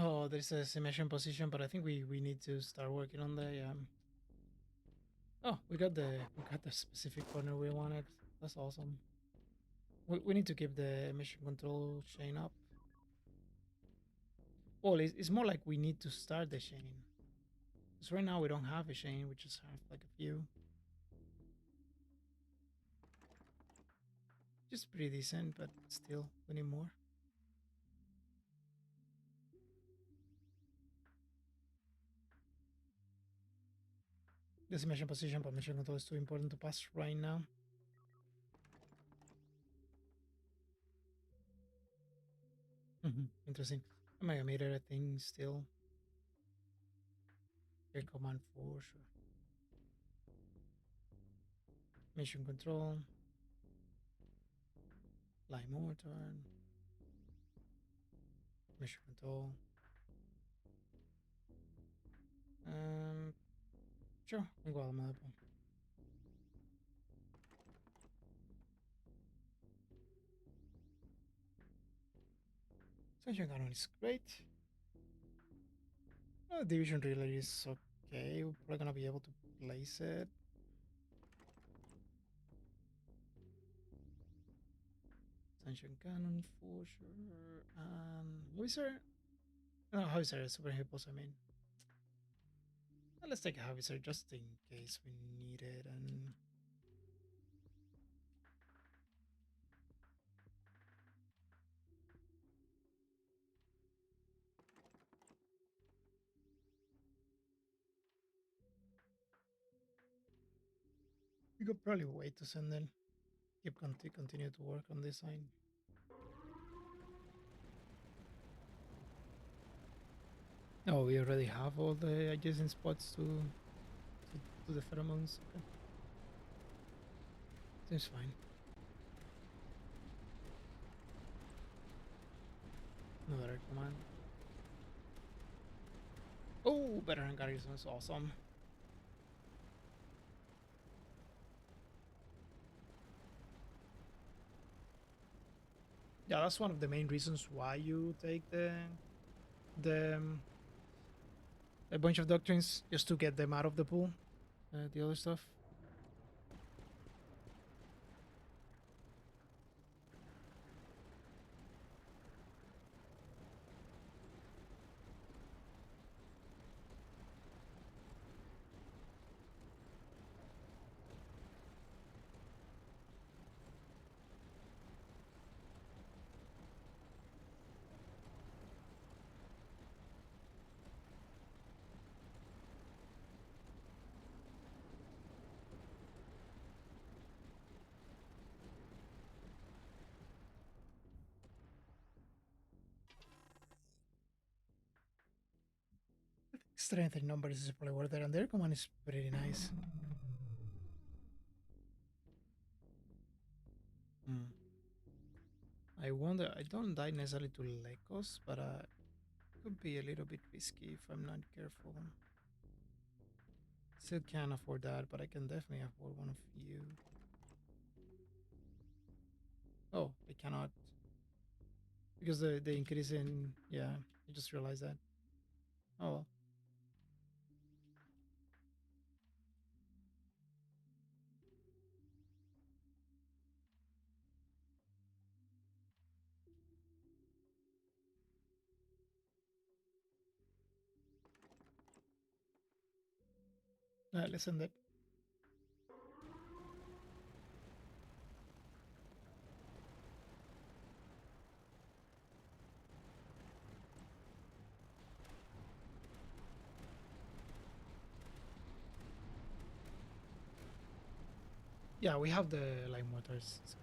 Oh, there's a simulation position, but I think we need to start working on the Oh, we got the specific corner we wanted. That's awesome. We need to keep the mission control chain up. Well, it's more like we need to start the chain. Because right now we don't have a chain, we just have like a few. Just pretty decent, but still, we need more. This mission position, but mission control is too important to pass right now. Interesting. Megameter, I think, still. Air command for sure. Mission control. Light mortar. Mission control. Sure, we'll go on the map. Sanction Cannon is great. Division Relay is okay. We're probably gonna be able to place it. Sanction Cannon for sure. Howitzer? No, Howitzer is super hippos, I mean. Let's take a Howitzer just in case we need it. And we could probably wait to send in. Continue to work on this sign. Oh, we already have all the adjacent spots to the pheromones. Okay. Seems fine. Another command. Oh, better than Garrison is awesome. Yeah, that's one of the main reasons why you take the a bunch of doctrines, just to get them out of the pool. The other stuff. strength in numbers is probably worth it, and their command is pretty nice. Hmm. I wonder, I don't die necessarily to Lecos, but could be a little bit risky if I'm not careful. Still can't afford that, but I can definitely afford one of you. Oh, I cannot. Because the increase in, yeah, I just realized that. Oh well. Let's end it. Yeah, we have the light motors. So.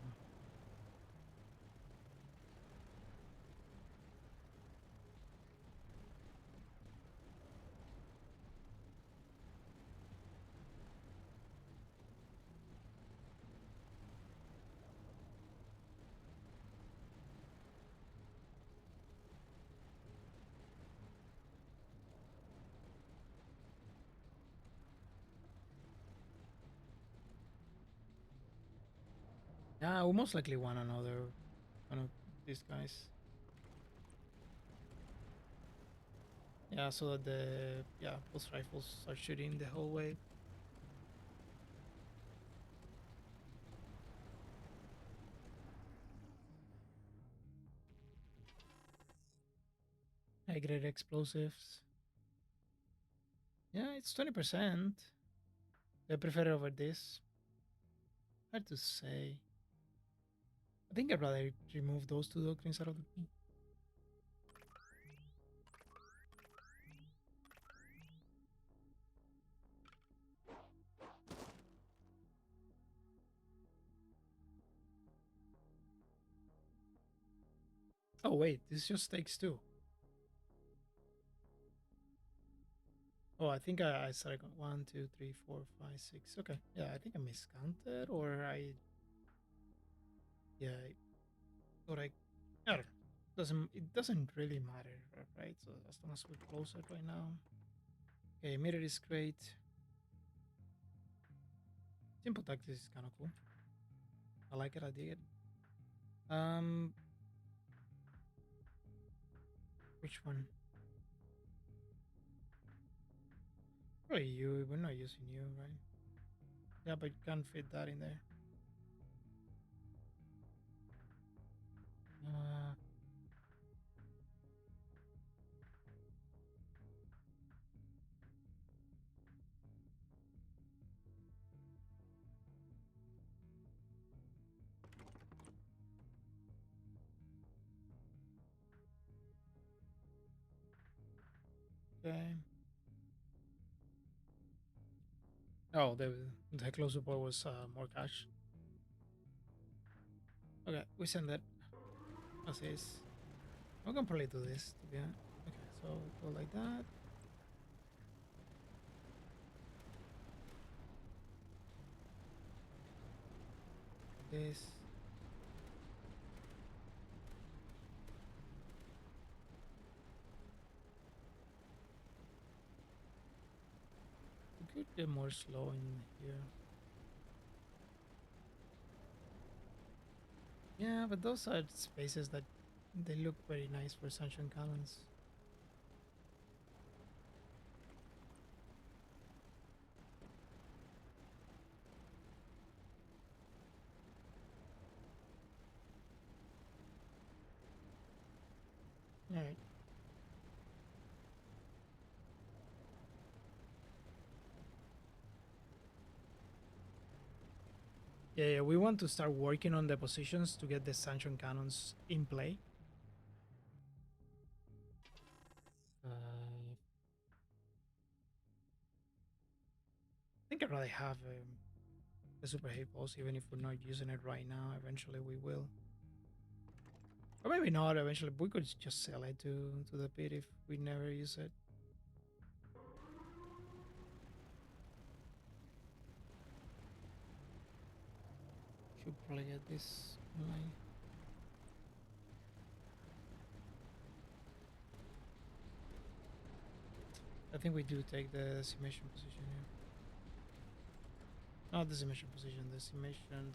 Yeah, we most likely want another one of these guys. Yeah, so that the pulse rifles are shooting the whole way. High grade explosives. Yeah, it's 20%. I prefer it over this. Hard to say. I think I'd rather remove those two doctrines out of the game. Oh wait, this just takes two. Oh, I think I started going 1, 2, 3, 4, 5, 6. Okay, yeah, I think I miscounted, or yeah, or I don't know. It doesn't really matter, right? So as long as we close it right now. Okay, mirror is great. Simple tactics is kind of cool. I like it. I dig it. Um, which one? Probably you. We're not using you, right? Yeah, but you can't fit that in there. Uh, okay. Oh, the close support was more cash. Okay, we send that as is. We can probably do this to be honest. Okay, so go like that. This. We could get more slow in here. Yeah, but those are spaces that they look very nice for Sanction Cannons. All right. Yeah, we want to start working on the positions to get the Sanction Cannons in play. I think I'd rather have the super hit pulse, even if we're not using it right now. Eventually, we will, or maybe not. Eventually, we could just sell it to the pit if we never use it. Should probably get this online. I think we do take the decimation position here. Not decimation position, decimation.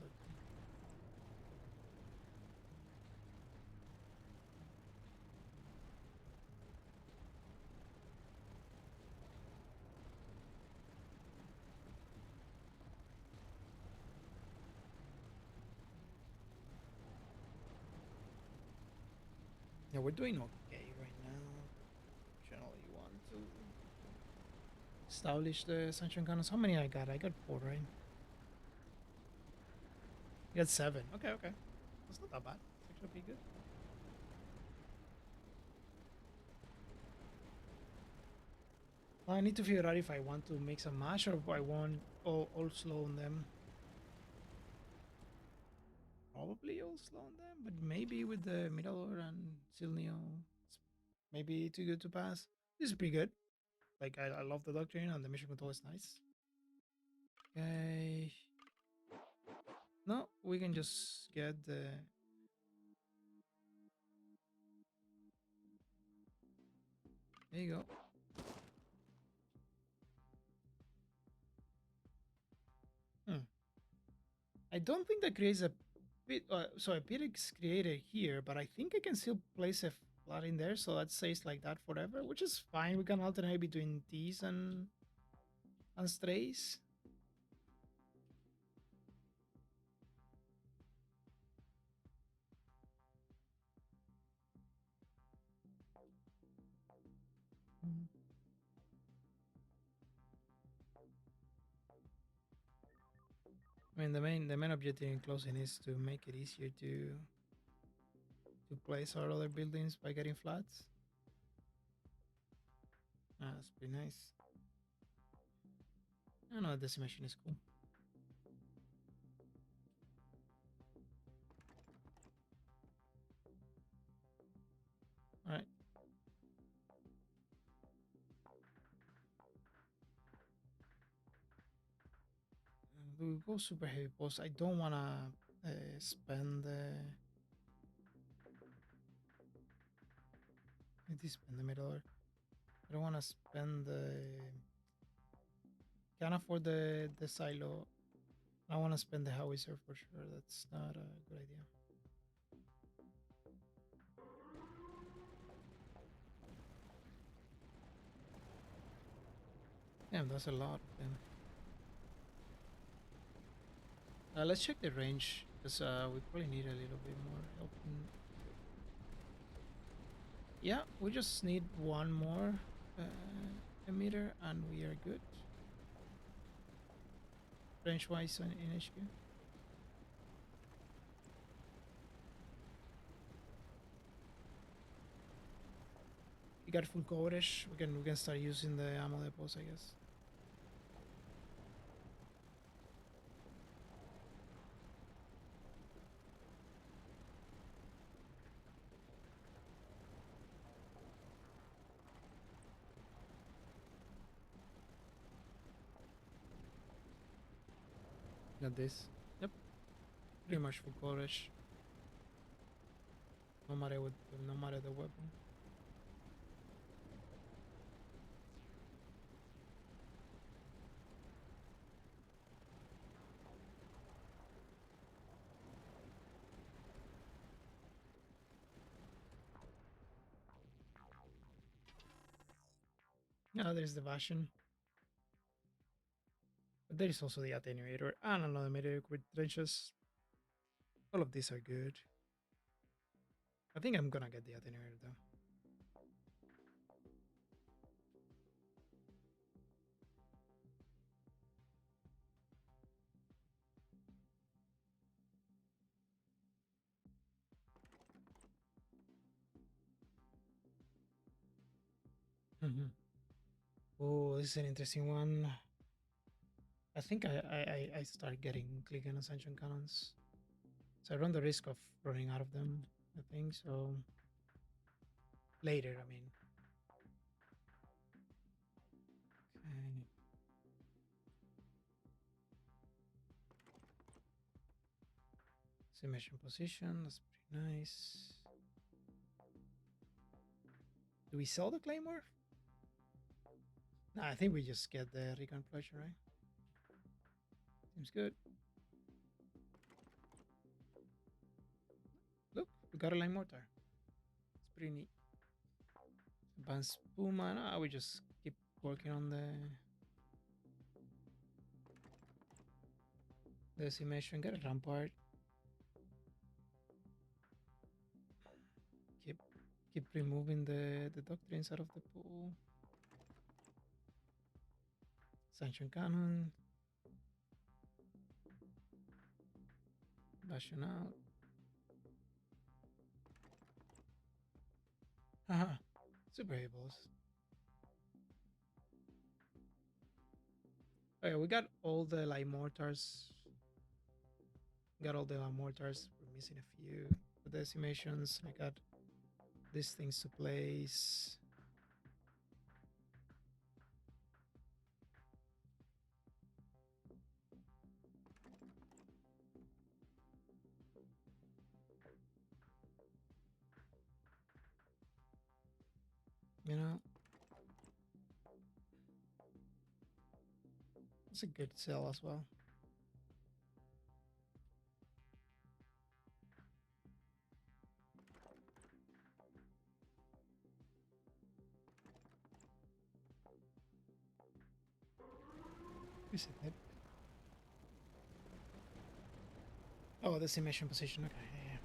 Yeah, we're doing okay right now. Generally want to establish the Sanction Cannons. How many I got? I got 4, right? You got 7. Okay, okay. That's not that bad. It's actually pretty good. I need to figure out if I want to make some mash or if I want all slow on them. Probably all slow on them, but maybe with the Mirador and Silnio, it's maybe too good to pass. This is pretty good. Like, I love the doctrine and the mission control is nice. Okay. No, we can just get the... There you go. I don't think that creates a pit. So a pit is created here, but I think I can still place a flat in there, so that stays like that forever, which is fine. We can alternate between these and strays. Mm. I mean, the main objective in closing is to make it easier to place our other buildings by getting flats. That's pretty nice. I know decimation is cool. All right. We go super heavy post. I don't wanna spend the. I did spend the middle. I don't wanna spend the. Can't afford the silo. I want to spend the howitzer for sure. That's not a good idea. Damn, that's a lot of them. Let's check the range because we probably need a little bit more help. Yeah, we just need one more emitter and we are good. Range wise in HQ. We got full coverage. We can start using the ammo depots, I guess. Got this. Yep. Pretty much full coverage. No matter the weapon. Yeah, there's the Bastion. But there is also the attenuator and another meteor with trenches. All of these are good. I think I'm gonna get the attenuator though. Oh, this is an interesting one. I think I start getting clicking on Sanction Cannons. So I run the risk of running out of them, I think. So later, I mean. Okay. Simulation position, that's pretty nice. Do we sell the Claymore? Nah, I think we just get the recon pleasure, right? Seems good. Look, we got a line mortar. It's pretty neat. Advanced Puma. Nah, we just keep working on the decimation. Get a rampart. Keep removing the doctrines out of the pool. Sanction Cannon. Bashing out. Haha. Super Ables. Okay, we got all the light mortars. Got all the light mortars. We're missing a few. The decimations. I got these things to place. You know, it's a good sell as well. Is it? Oh, decimation position. Okay. Yeah.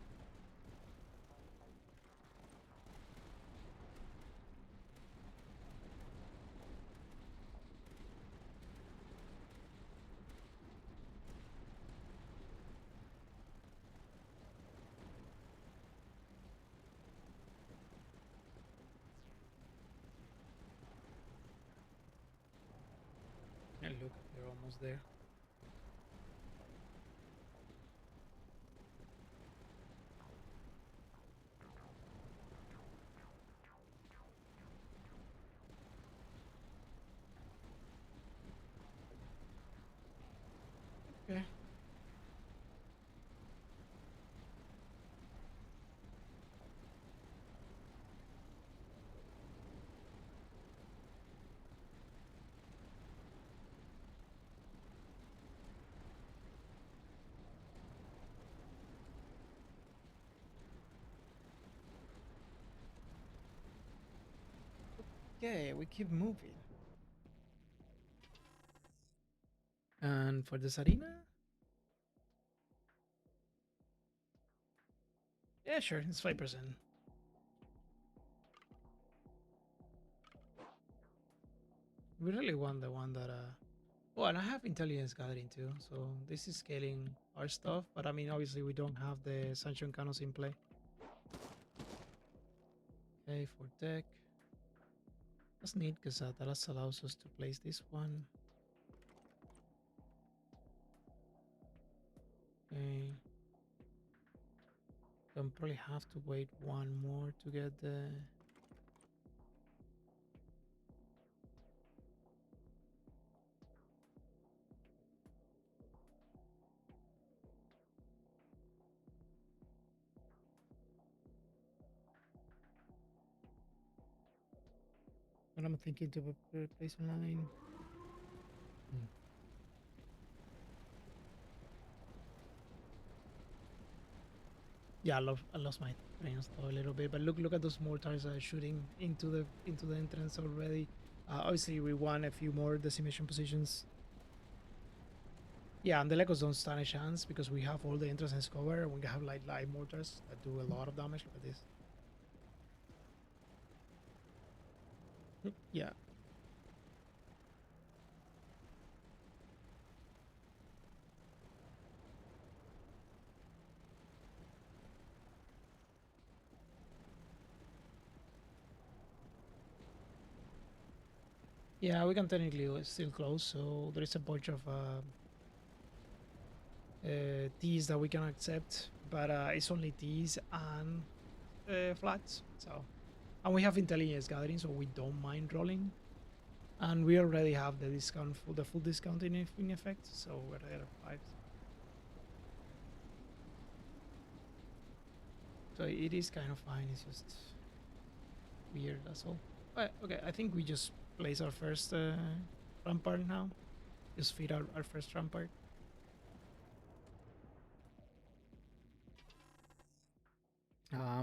And look, they're almost there. Okay. Okay, we keep moving. And for this arena? Yeah, sure, it's 5%. We really want the one that well, and I have intelligence gathering too, so this is scaling our stuff, but I mean obviously we don't have the Sanction Cannons in play. Okay, for tech. That's neat because that allows us to place this one. Okay. Don't probably have to wait one more to get the what I'm thinking to place online. Yeah, I lost my train of thought a little bit, but look at those mortars shooting into the entrance already. Obviously, we want a few more decimation positions. Yeah, and the Lecos don't stand a chance because we have all the entrances covered, and we have like light mortars that do a lot of damage. Look at this. Yeah. Yeah, we can technically still close, so there is a bunch of T's that we can accept, but it's only T's and flats. So, and we have intelligence gathering, so we don't mind rolling, and we already have the discount, the full discount in effect, so we're at 5. So it is kind of fine. It's just weird. That's all. But okay, I think we just place our first rampart now. Just feed our first rampart.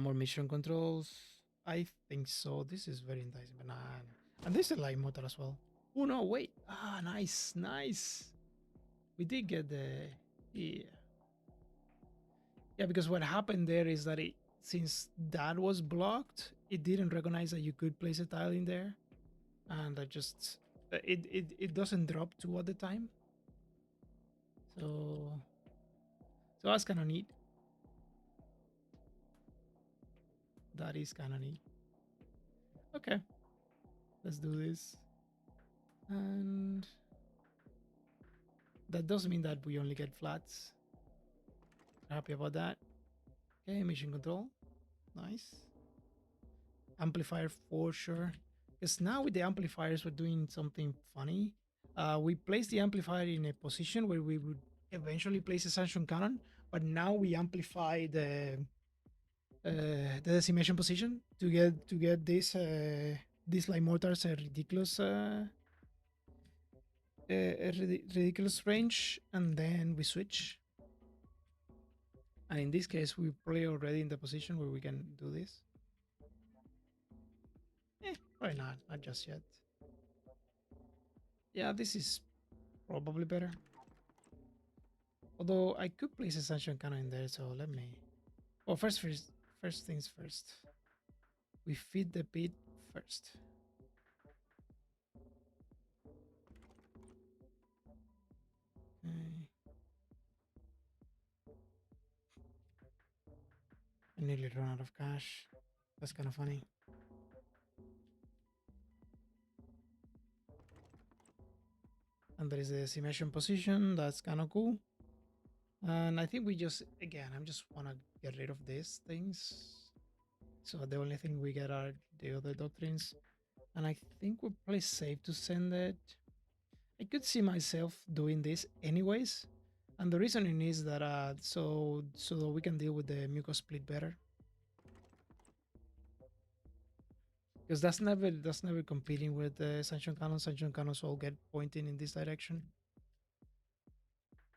More mission controls. I think so. This is very enticing, but nah. And this is like motor as well. Oh no, wait. Nice, nice. We did get the yeah. Yeah, because what happened there is that since that was blocked, it didn't recognize that you could place a tile in there, and I just it doesn't drop two at the time. So that's kind of neat. That is kind of neat. Okay, let's do this. And that does mean that we only get flats. Happy about that. Okay, mission control. Nice. Amplifier for sure. Because now with the amplifiers, we're doing something funny. We place the amplifier in a position where we would eventually place a sanction cannon, but now we amplify the decimation position to get this like mortars a ridiculous ridiculous range, and then we switch. And in this case, we play already in the position where we can do this. Why not? Not just yet. Yeah, this is probably better. Although I could place a sanction cannon in there, so let me. Well, first things first. We feed the pit first. Okay. I nearly run out of cash. That's kind of funny. And there is a decimation position. That's kind of cool. And I think we just, again, I just want to get rid of these things. So the only thing we get are the other doctrines. And I think we're probably safe to send it. I could see myself doing this anyways. And the reasoning is that so we can deal with the Mucos split better. Because that's never competing with the Sanction Cannons. Sanction Cannons all get pointing in this direction.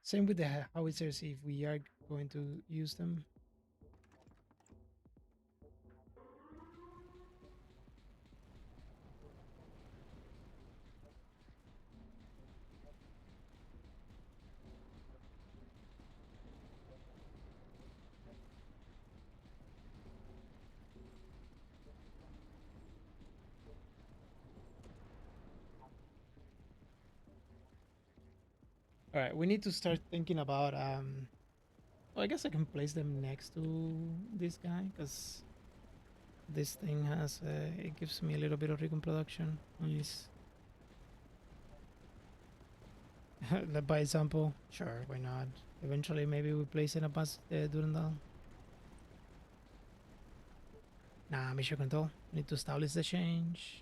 Same with the howitzers if we are going to use them. All right, we need to start thinking about well, I guess I can place them next to this guy because this thing has it gives me a little bit of recon production. Nice. By example, sure, why not? Eventually, maybe we place in a pass Durandal. Nah, mission control. Need to establish the change.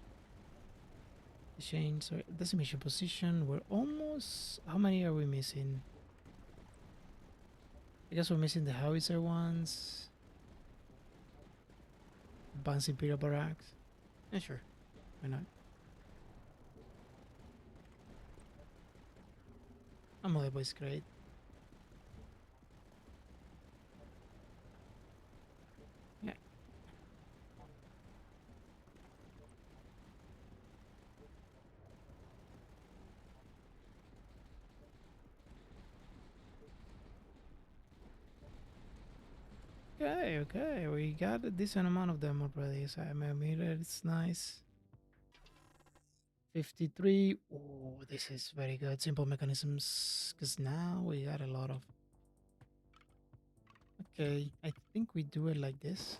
The change. Sorry, decimation position. We're almost. How many are we missing? I guess we're missing the howitzer ones. Advanced Imperial Barracks. Yeah, sure. Why not? Mother boy's great. Yeah. Okay, we got a decent amount of them already. So I mean, it's nice. 53. Oh, this is very good. Simple mechanisms, because now we got a lot of. Okay, I think we do it like this.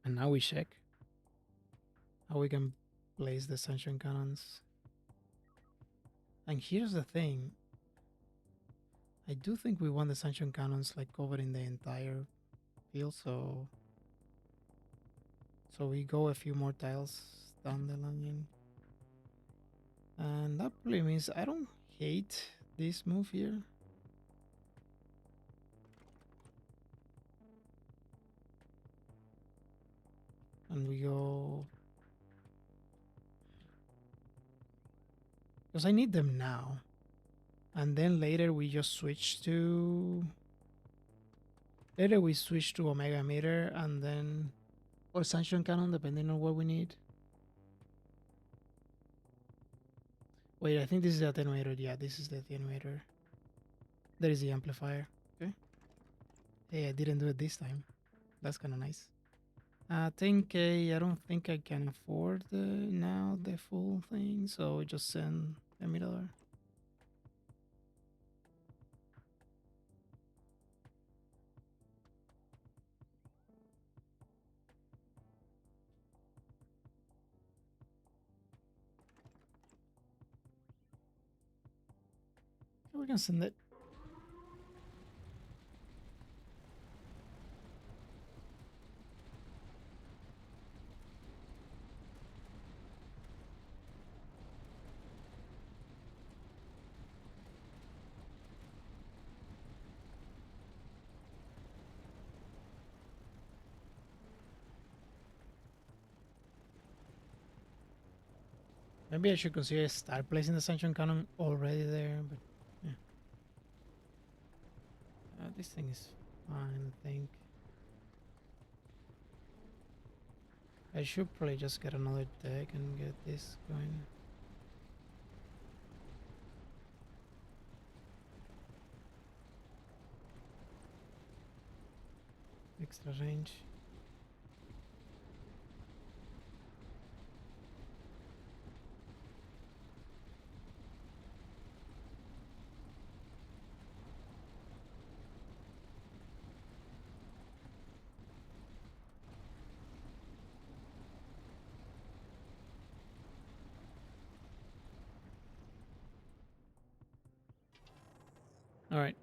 And now we check how we can place the Sanction Cannons. And here's the thing. I do think we want the Sanction Cannons like covering the entire field, so we go a few more tiles down the line. And that probably means I don't hate this move here. And we go... Because I need them now. And then later we just switch to... Later we switch to Omega Meter and then... Or Sanction Cannon, depending on what we need. Wait, I think this is the attenuator. Yeah, this is the attenuator. There is the amplifier. Okay. Hey, I didn't do it this time. That's kind of nice. 10k, I don't think I can afford now the full thing, so just send a $1. We can send it. Maybe I should consider start placing the Sanction Cannon already there, but yeah. This thing is fine, I think. I should probably just get another deck and get this going. Extra range. All right.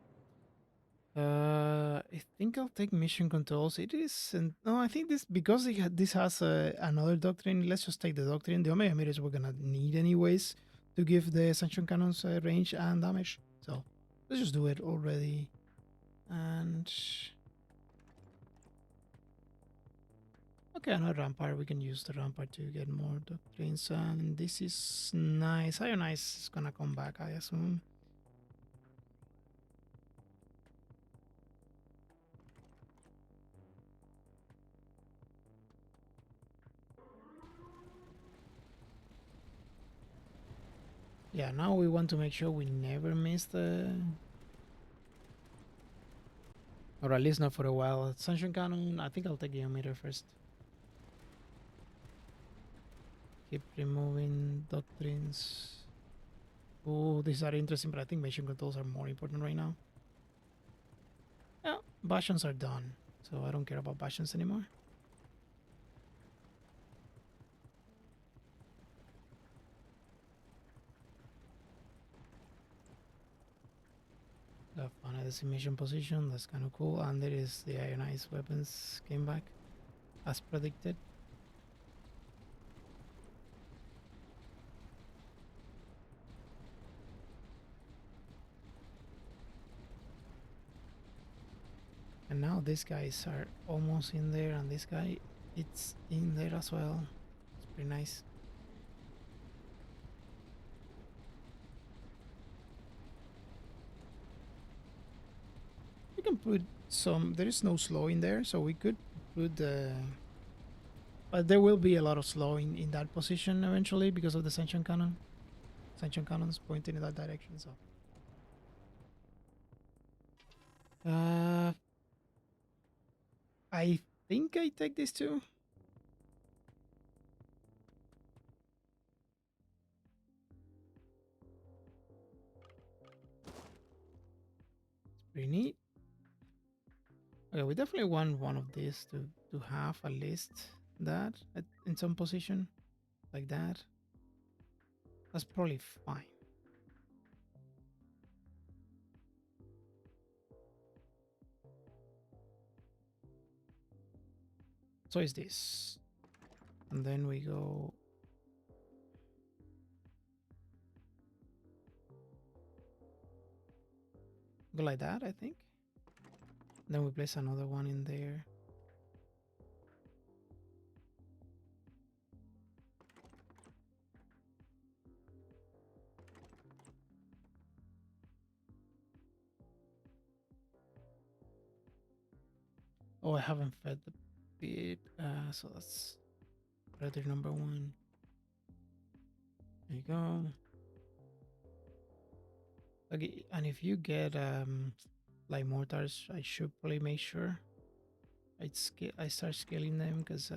I think I'll take mission controls. It is, and no, I think this because this has another doctrine. Let's just take the doctrine. The Omega meters we're gonna need anyways to give the Sanction Cannons range and damage. So let's just do it already. And okay, another rampart. We can use the rampart to get more doctrines. And this is nice. Ionize is gonna come back, I assume. Yeah, now we want to make sure we never miss the... Or at least not for a while. Sanction Cannon, I think I'll take the emitter first. Keep removing doctrines. Oh, these are interesting, but I think mission controls are more important right now. Yeah, bastions are done, so I don't care about bastions anymore. Got found a decimation position, that's kind of cool. And there is the ionized weapons came back as predicted. And now these guys are almost in there, and this guy, it's in there as well. It's pretty nice. We can put some, there is no slow in there, so we could put the... But there will be a lot of slow in that position eventually because of the Sanction Cannon. Sanction Cannons pointing in that direction, so... I think I take this too. It's pretty neat. Okay, we definitely want one of these to have at least that in some position like that. That's probably fine. So is this. And then we go... Go like that, I think. Then we place another one in there. Oh, I haven't fed the pit, so that's predator number 1. There you go. Okay, and if you get like mortars, I should probably make sure I start scaling them because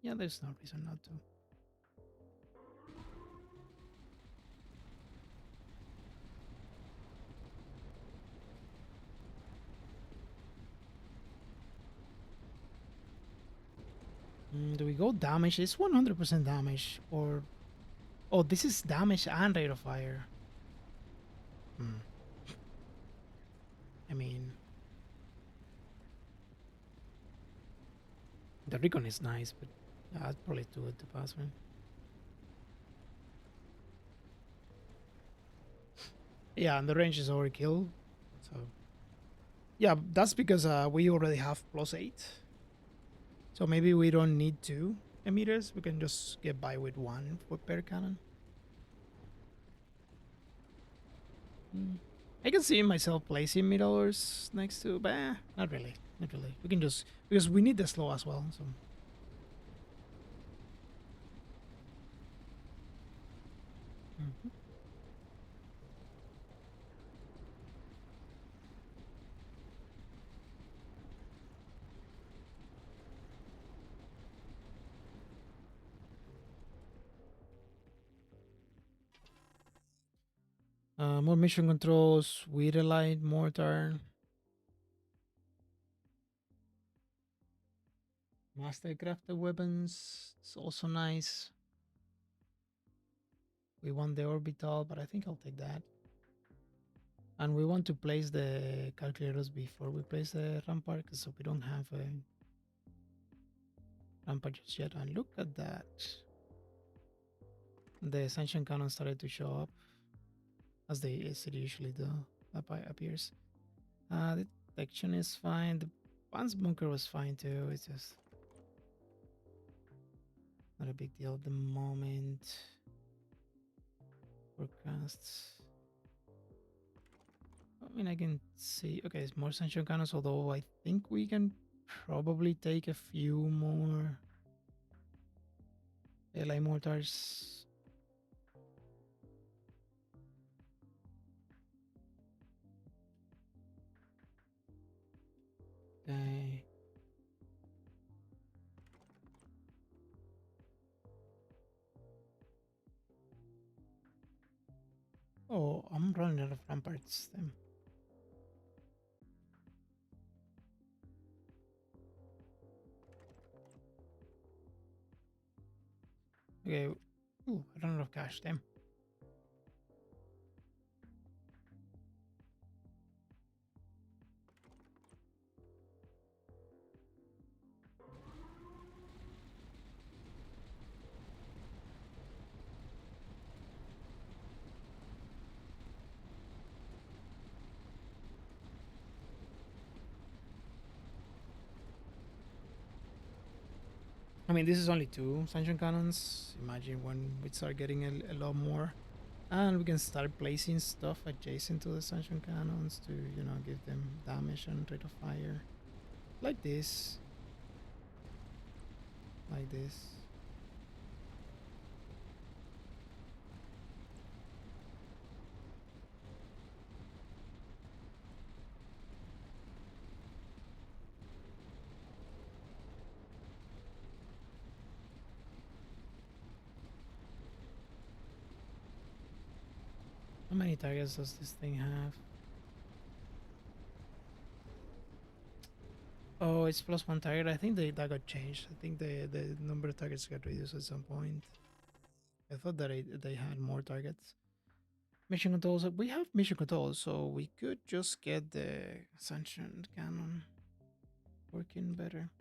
yeah, there's no reason not to. Do we go damage? It's 100% damage, or oh, this is damage and rate of fire. Hmm. I mean, the recon is nice, but yeah, I'd probably do it to pass one. Yeah, and the range is overkill. So yeah, that's because we already have +8. So maybe we don't need 2 emitters. We can just get by with 1 for per cannon. I can see myself placing middlers next to, but not really. Not really. We can just, because we need the slow as well. So. Mhm. More mission controls, Weirelite, Mortar, Master Crafted weapons. It's also nice. We want the orbital, but I think I'll take that. And we want to place the calculators before we place the rampart, so we don't have a rampart just yet. And look at that. The Sanction Cannon started to show up, as it usually do. That appears. The detection is fine. The Pants bunker was fine too. It's just not a big deal at the moment. Forecasts. I mean, I can see. Okay, it's more Sanction Cannons, although I think we can probably take a few more LA mortars. Okay. Oh, I'm running out of ramparts then. Okay. Ooh, I don't have cash, damn. I mean, this is only 2 Sanction Cannons. Imagine when we start getting a lot more. And we can start placing stuff adjacent to the Sanction Cannons to, give them damage and rate of fire. Like this. Like this. How many targets does this thing have? Oh, it's +1 target. I think that got changed. I think the number of targets got reduced at some point. I thought that they had more targets. Mission controls. We have mission controls, so we could just get the Sanction Cannon working better.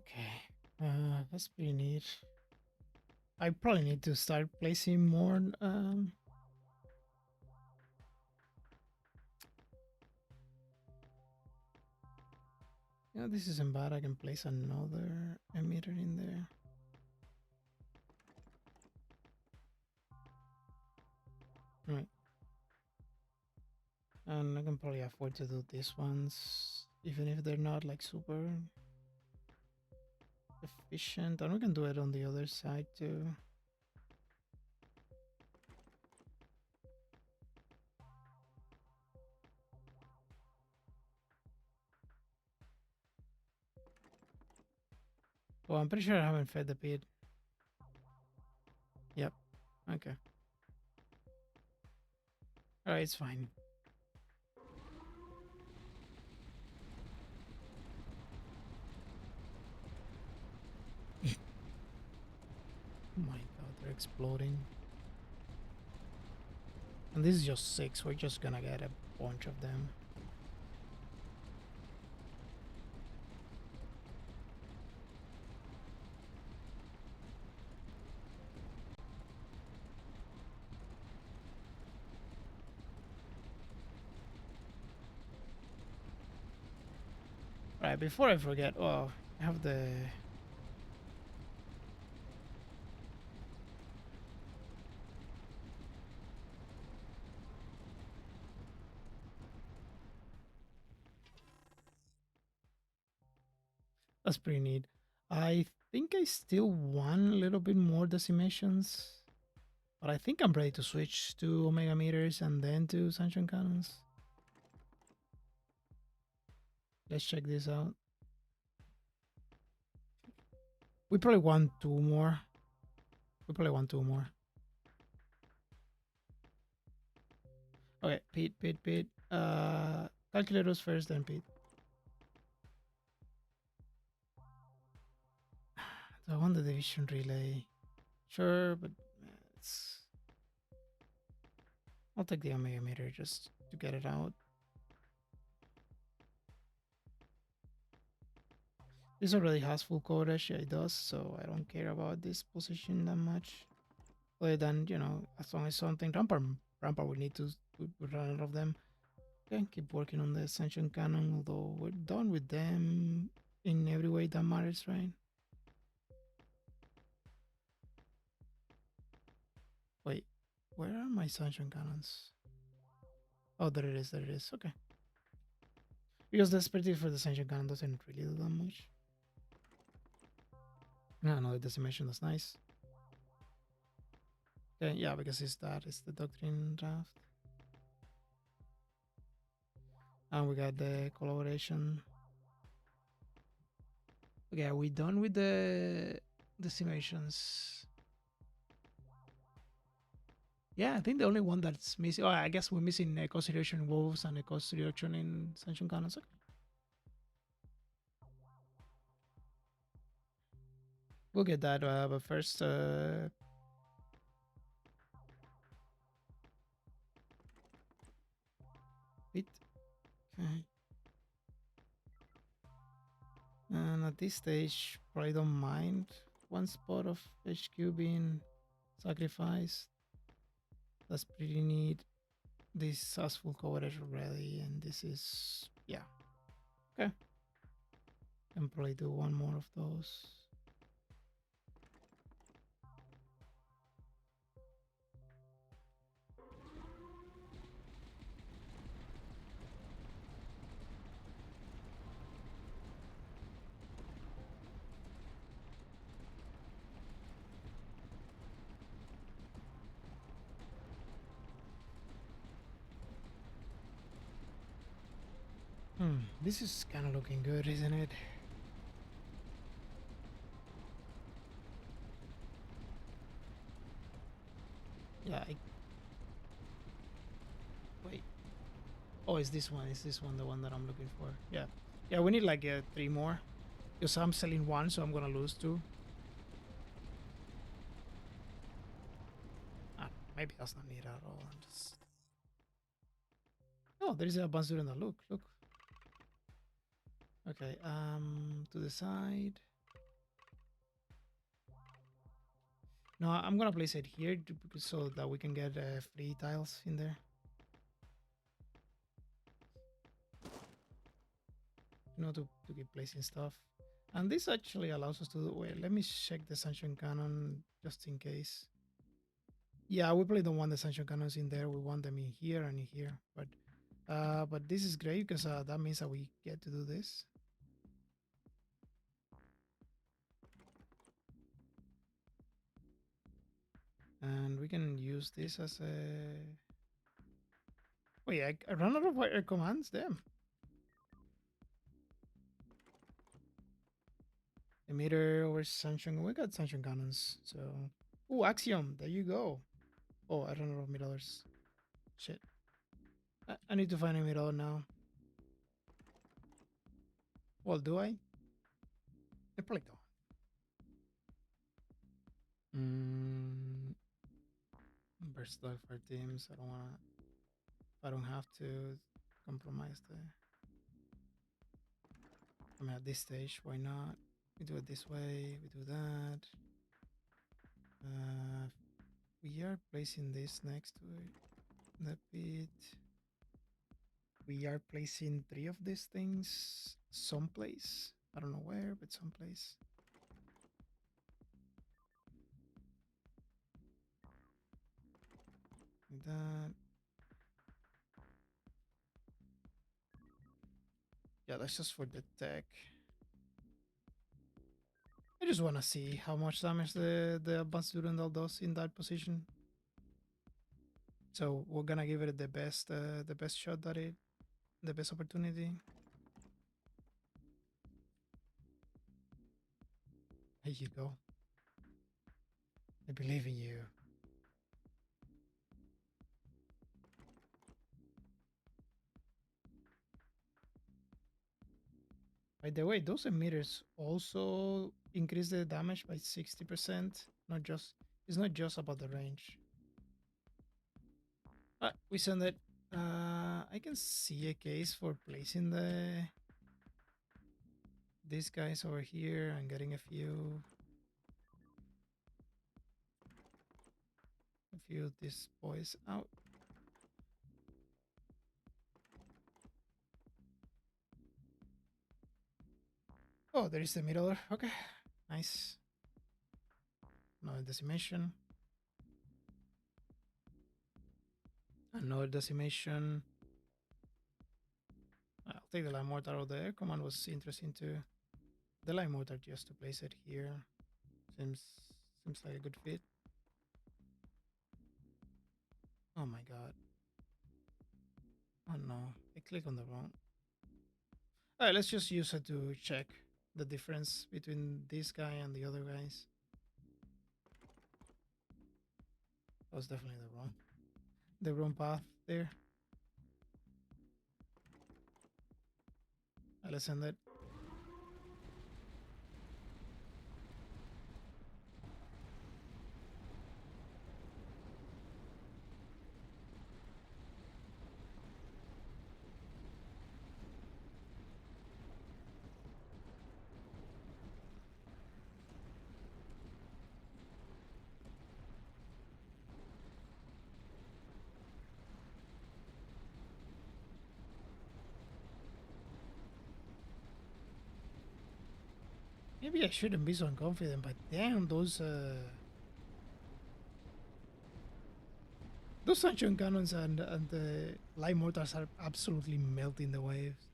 Okay, that's pretty neat. I probably need to start placing more. Yeah, this isn't bad. I can place another emitter in there. Right. And I can probably afford to do these ones, even if they're not like super efficient. And we can do it on the other side too. Oh, I'm pretty sure I haven't fed the pit. Yep. Okay. Alright, it's fine. Oh my god, they're exploding. And this is just 6. We're just gonna get a bunch of them. Alright, before I forget, oh, I have the... That's pretty neat. I think I still want a little bit more decimations. But I think I'm ready to switch to Omega meters and then to Sanction Cannons. Let's check this out. We probably want 2 more. We probably want 2 more. Okay, Pete. Calculators first, then Pete. Do I want the division relay? Sure, but it's... I'll take the Omega meter just to get it out. This already has full coverage, yeah, it does, so I don't care about this position that much. Other than, you know, as long as something Rampart we need to run out of them. Okay, keep working on the Sanction Cannon, although we're done with them in every way that matters, right? Wait, where are my Sanction Cannons? Oh, there it is, okay. Because the expertise for the Sanction Cannon doesn't really do that much. No, another decimation, that's nice. Okay, yeah, because it's the Doctrine draft. And we got the collaboration. Okay, are we done with the decimations? Yeah, I think the only one that's missing. Oh, I guess we're missing a cost reduction in Wolves and a cost reduction in Sanction Cannons. Okay. We'll get that, but first, wait. Okay. And at this stage, probably don't mind one spot of HQ being sacrificed. That's pretty neat. This has full coverage already, and this is, yeah. Okay. Can probably do one more of those. This is kind of looking good, isn't it? Yeah, wait. Oh, is this one? Is this one the one that I'm looking for? Yeah. Yeah, we need like 3 more. Because I'm selling 1, so I'm gonna lose 2. Maybe that's not needed at all. I'm just... Oh, there is a bunch during the look. Okay, to the side. No, I'm gonna place it here so that we can get free tiles in there. To keep placing stuff. And this actually allows us to do, wait, let me check the Sanction Cannon just in case. Yeah, we probably don't want the Sanction Cannons in there. We want them in here and in here. But this is great because that means that we get to do this. And we can use this as a... Wait, I run out of air commands? Damn. Emitter over Sanction. We got Sanction Cannons. So... Oh, Axiom. There you go. Oh, I run out of $1. Shit. I need to find a middle now. Well, do I? I probably don't. Versatile for teams. I don't wanna. I don't have to compromise the. I mean, at this stage, why not? We do it this way. We do that. We are placing this next to it. The pit. We are placing 3 of these things someplace. I don't know where, but someplace. Like that. Yeah, that's just for the tech. I just want to see how much damage the advanced Durandal does in that position. So we're gonna give it the best shot that it, the best opportunity. There you go. I believe in you. By the way, those emitters also increase the damage by 60%. Not just It's not just about the range. We send it. I can see a case for placing these guys over here and getting a few of these boys out. Oh, there is the middler. Okay, nice. Another decimation. Another decimation. I'll take the Line Mortar out there. Command was interesting too. The Line Mortar just to place it here. Seems like a good fit. Oh my god. Oh no, I click on the wrong. Alright, let's just use it to check the difference between this guy and the other guys. That was definitely the wrong path there. Let's send it. Maybe I shouldn't be so confident, but damn, those Sanction Cannons and the Light Mortars are absolutely melting the waves.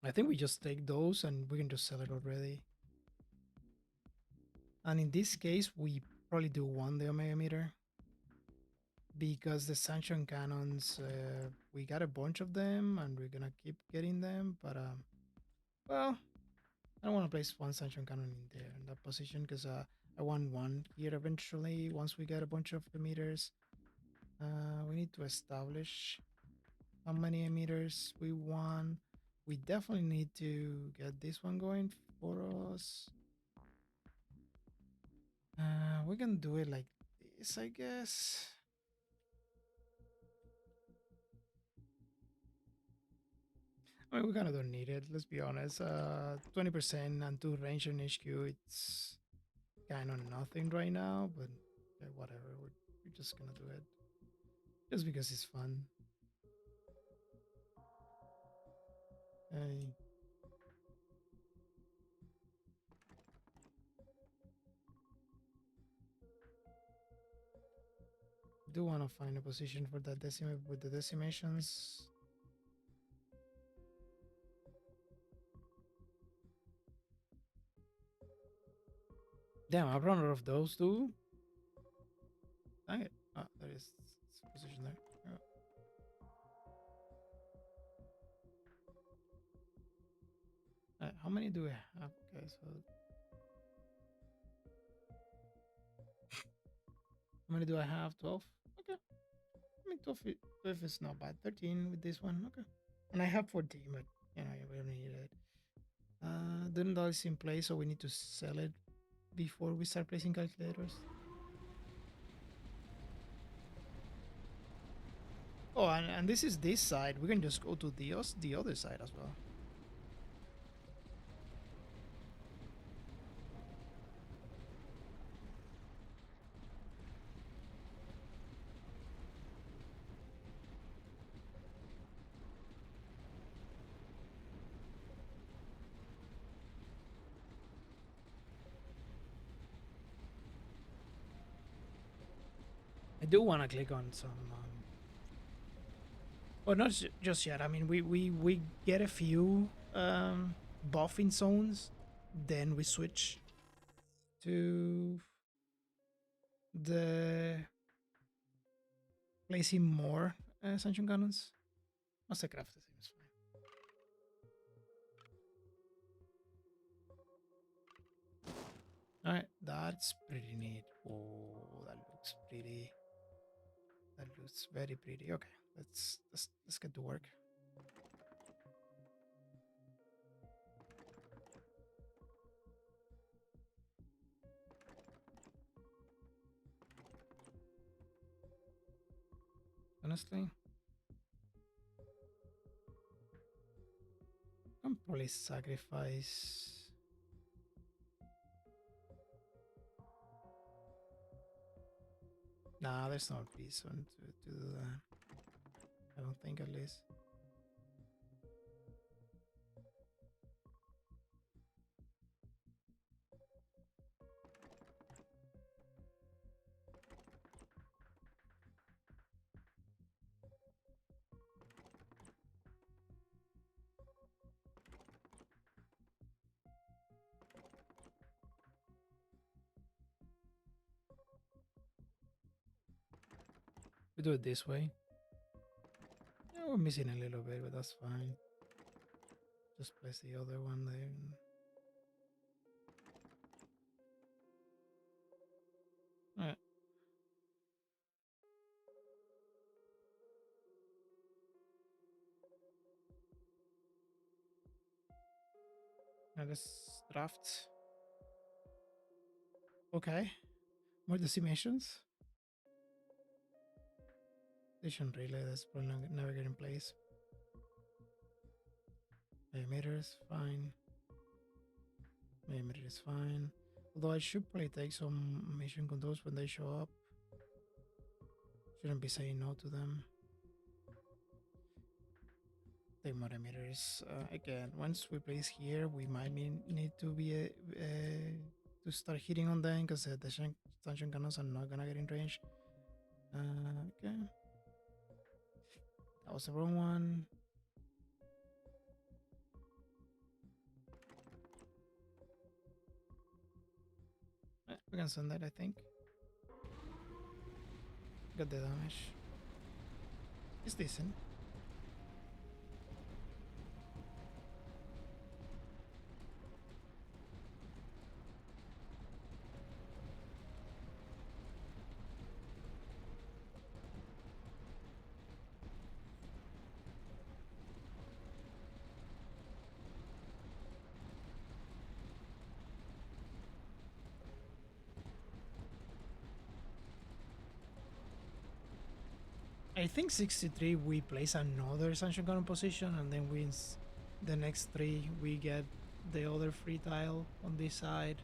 I think we just take those and we can just sell it already. And in this case, we probably do want the Omega Meter. Because the Sanction Cannons, we got a bunch of them and we're gonna keep getting them. But, well, I don't want to place one Sanction Cannon in there in that position because I want one here eventually once we get a bunch of emitters. We need to establish how many emitters we want. We definitely need to get this one going for us. We can do it like this, I guess. I mean, we kind of don't need it, let's be honest. 20% and 2 range on HQ, it's kind of nothing right now, but okay, whatever. We're just gonna do it just because it's fun. I do want to find a position for that decimate with the decimations. Damn, I've run out of those too. Dang it. Ah, there is a position there. Yeah. How many do we have? Okay, so how many do I have? 12? Okay. I mean, 12 is not bad. 13 with this one. Okay. And I have 14, but you know, we don't need it. Dundal is in place, so we need to sell it before we start placing calculators. Oh, and this is this side. We can just go to the other side as well. I do want to click on some. Well, not just yet. I mean, we get a few buffing zones, then we switch to the placing more Sanction Cannons. Must have craft the same is fine. Alright, that's pretty neat. Oh, that looks pretty. That looks very pretty. Okay, let's get to work. Honestly, I can probably sacrifice. Nah, there's no reason to do that. I don't think, at least. We do it this way. Yeah, we're missing a little bit, but that's fine. Just place the other one there. Alright. Now let's draft. Okay. More decimations. Station relay, that's probably never get in place. Emitters, fine. Emitter is fine. Although I should probably take some mission controls when they show up. Shouldn't be saying no to them. Take more emitters. Again, once we place here, we might need to be to start hitting on them because the Sanction Cannons are not gonna get in range. Okay. That was the wrong one. We can send that, I think. Got the damage. It's decent. I think 63 we place another Sanction Cannon position, and then wins the next 3 we get the other free tile on this side.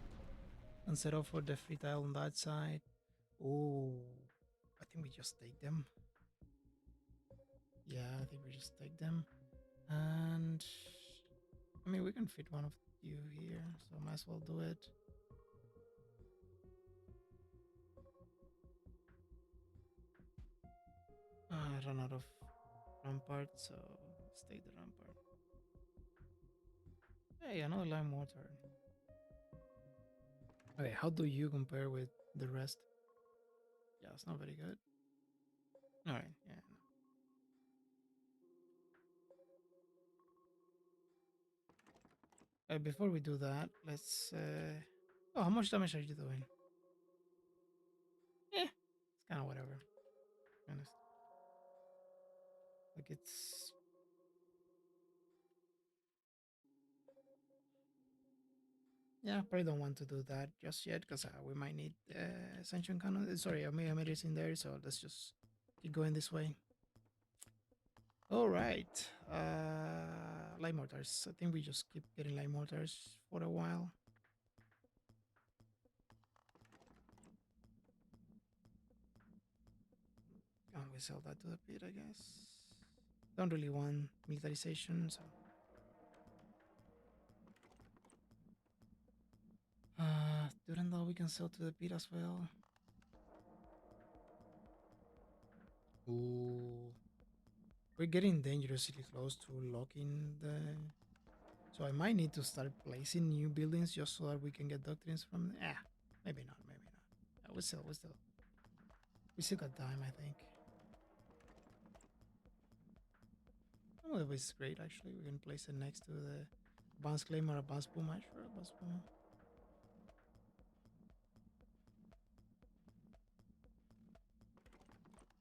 and set up for the free tile on that side. Oh, I think we just take them. Yeah, I think we just take them. And I mean, we can fit one of you here, so might as well do it. I ran out of rampart, so let's take the rampart. Hey, another lime mortar. Okay, how do you compare with the rest? Yeah, it's not very good. All right, yeah. Before we do that, let's. Oh, how much damage are you doing? It's kind of whatever. To be honest, like it's. Yeah, probably don't want to do that just yet because we might need Sanction Cannons. Sorry, Omegamucos in there, so let's just keep going this way. All right, light mortars. I think we just keep getting light mortars for a while. And we sell that to the pit, I guess. Don't really want militarization, so. Durandal we can sell to the pit as well. Ooh. We're getting dangerously close to locking the... So I might need to start placing new buildings just so that we can get doctrines from... maybe not, maybe not. We still got time, I think. Oh, that was great, actually. We can place it next to the advanced claim or advanced boom. Sure, advanced boom.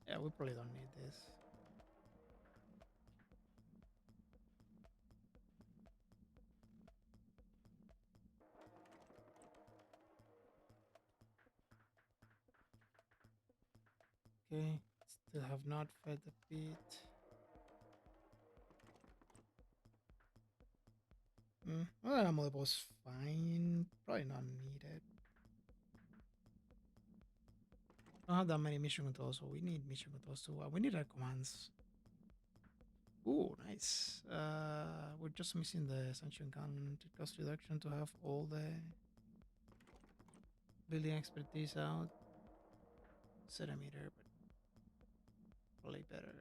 Yeah, we probably don't need this. Okay, still have not fed the pit. Well, ammo was fine. Probably not needed. Don't have that many mission controls, so we need mission controls too. We need our commands. Ooh, nice. We're just missing the Sanction Cannon cost reduction to have all the building expertise out. Centimeter, but probably better.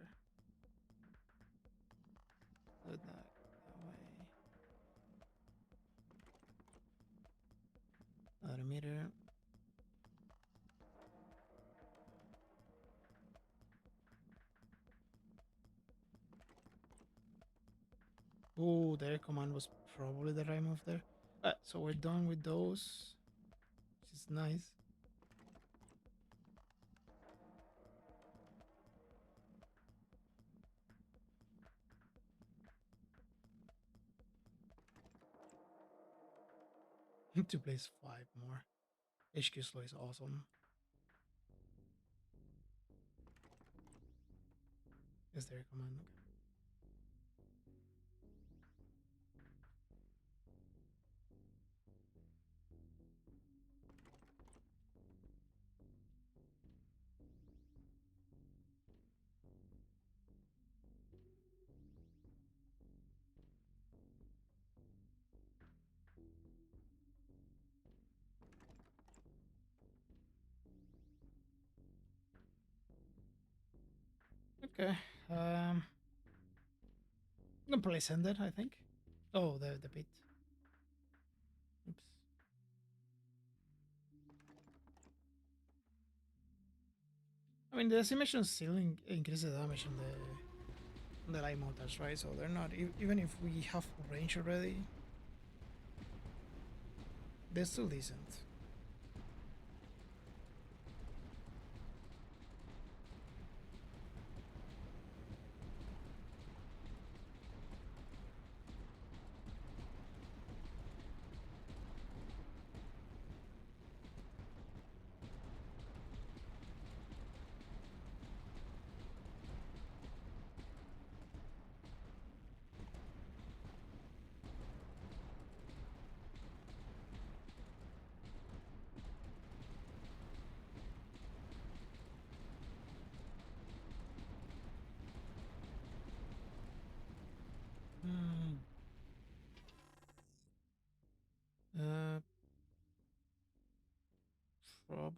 Do that way. Another meter. Ooh, their command was probably the right move there. So we're done with those, which is nice. To place 5 more. HQ slow is awesome. Is their command? Okay. Okay. I'm gonna probably send it, I think. Oh, the pit. Oops. I mean, the decimation still increases the damage on the light mortars, right? So they're not even if we have range already, they're still decent.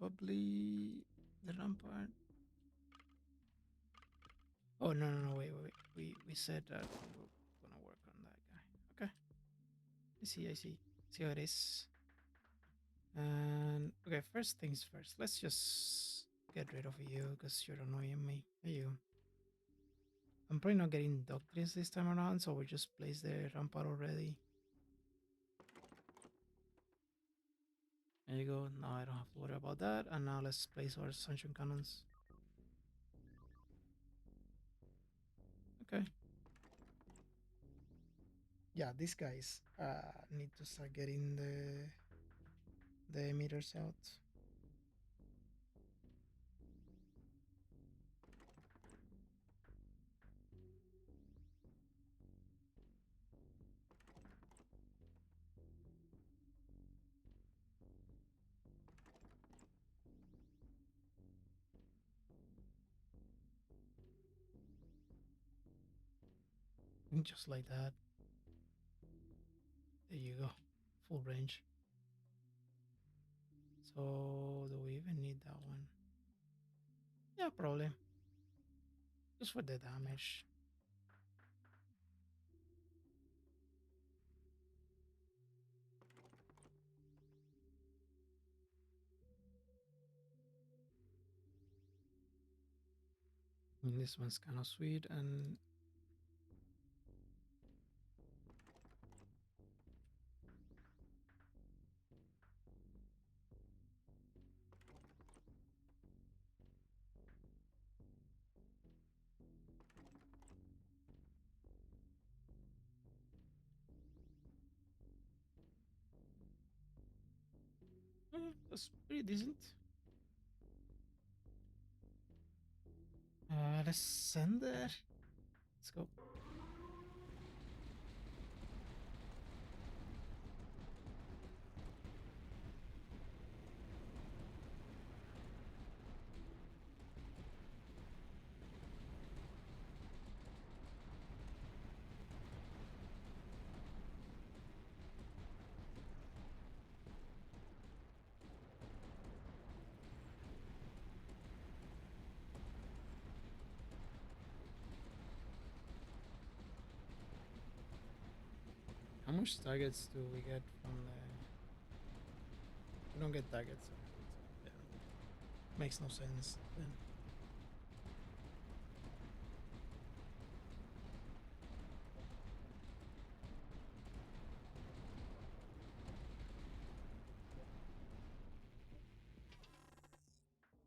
probably the rampart. Oh no, wait. We said that we were gonna work on that guy. Okay. I see. See how it is. And okay, first things first. Let's just get rid of you because you're annoying me. Hey you. I'm probably not getting doctors this time around, so we just place the rampart already. There you go. Now I don't have to worry about that. And now let's place our Sanction Cannons. Okay. Yeah, these guys need to start getting the emitters out. Just like that. There you go. Full range. So do we even need that one? Yeah, probably. Just for the damage. And this one's kind of sweet and that's pretty decent. Let's send it. Let's go. How much targets do we get from the... We don't get targets. Yeah. Makes no sense then.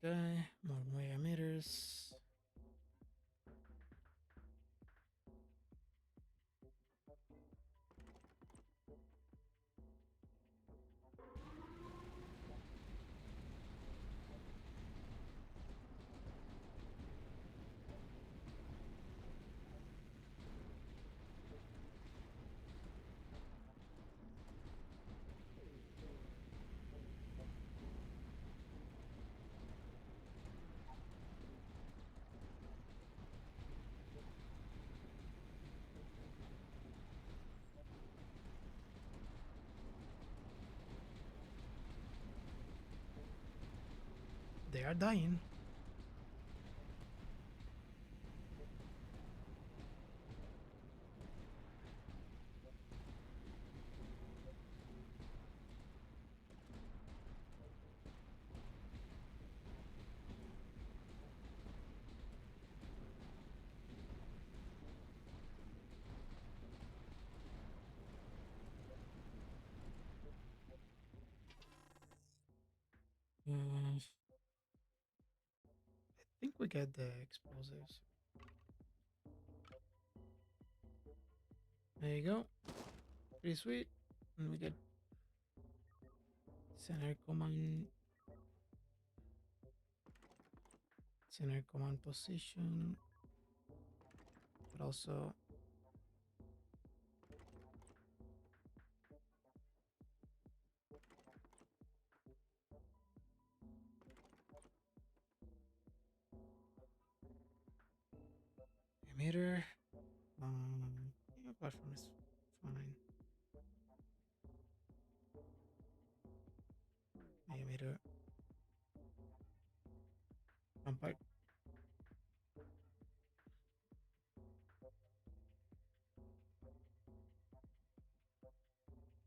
Okay, more Megamucos. They are dying. I think we get the explosives. There you go. Pretty sweet. And we get center command position, but also emitter. Yeah, platform is fine. Emitter.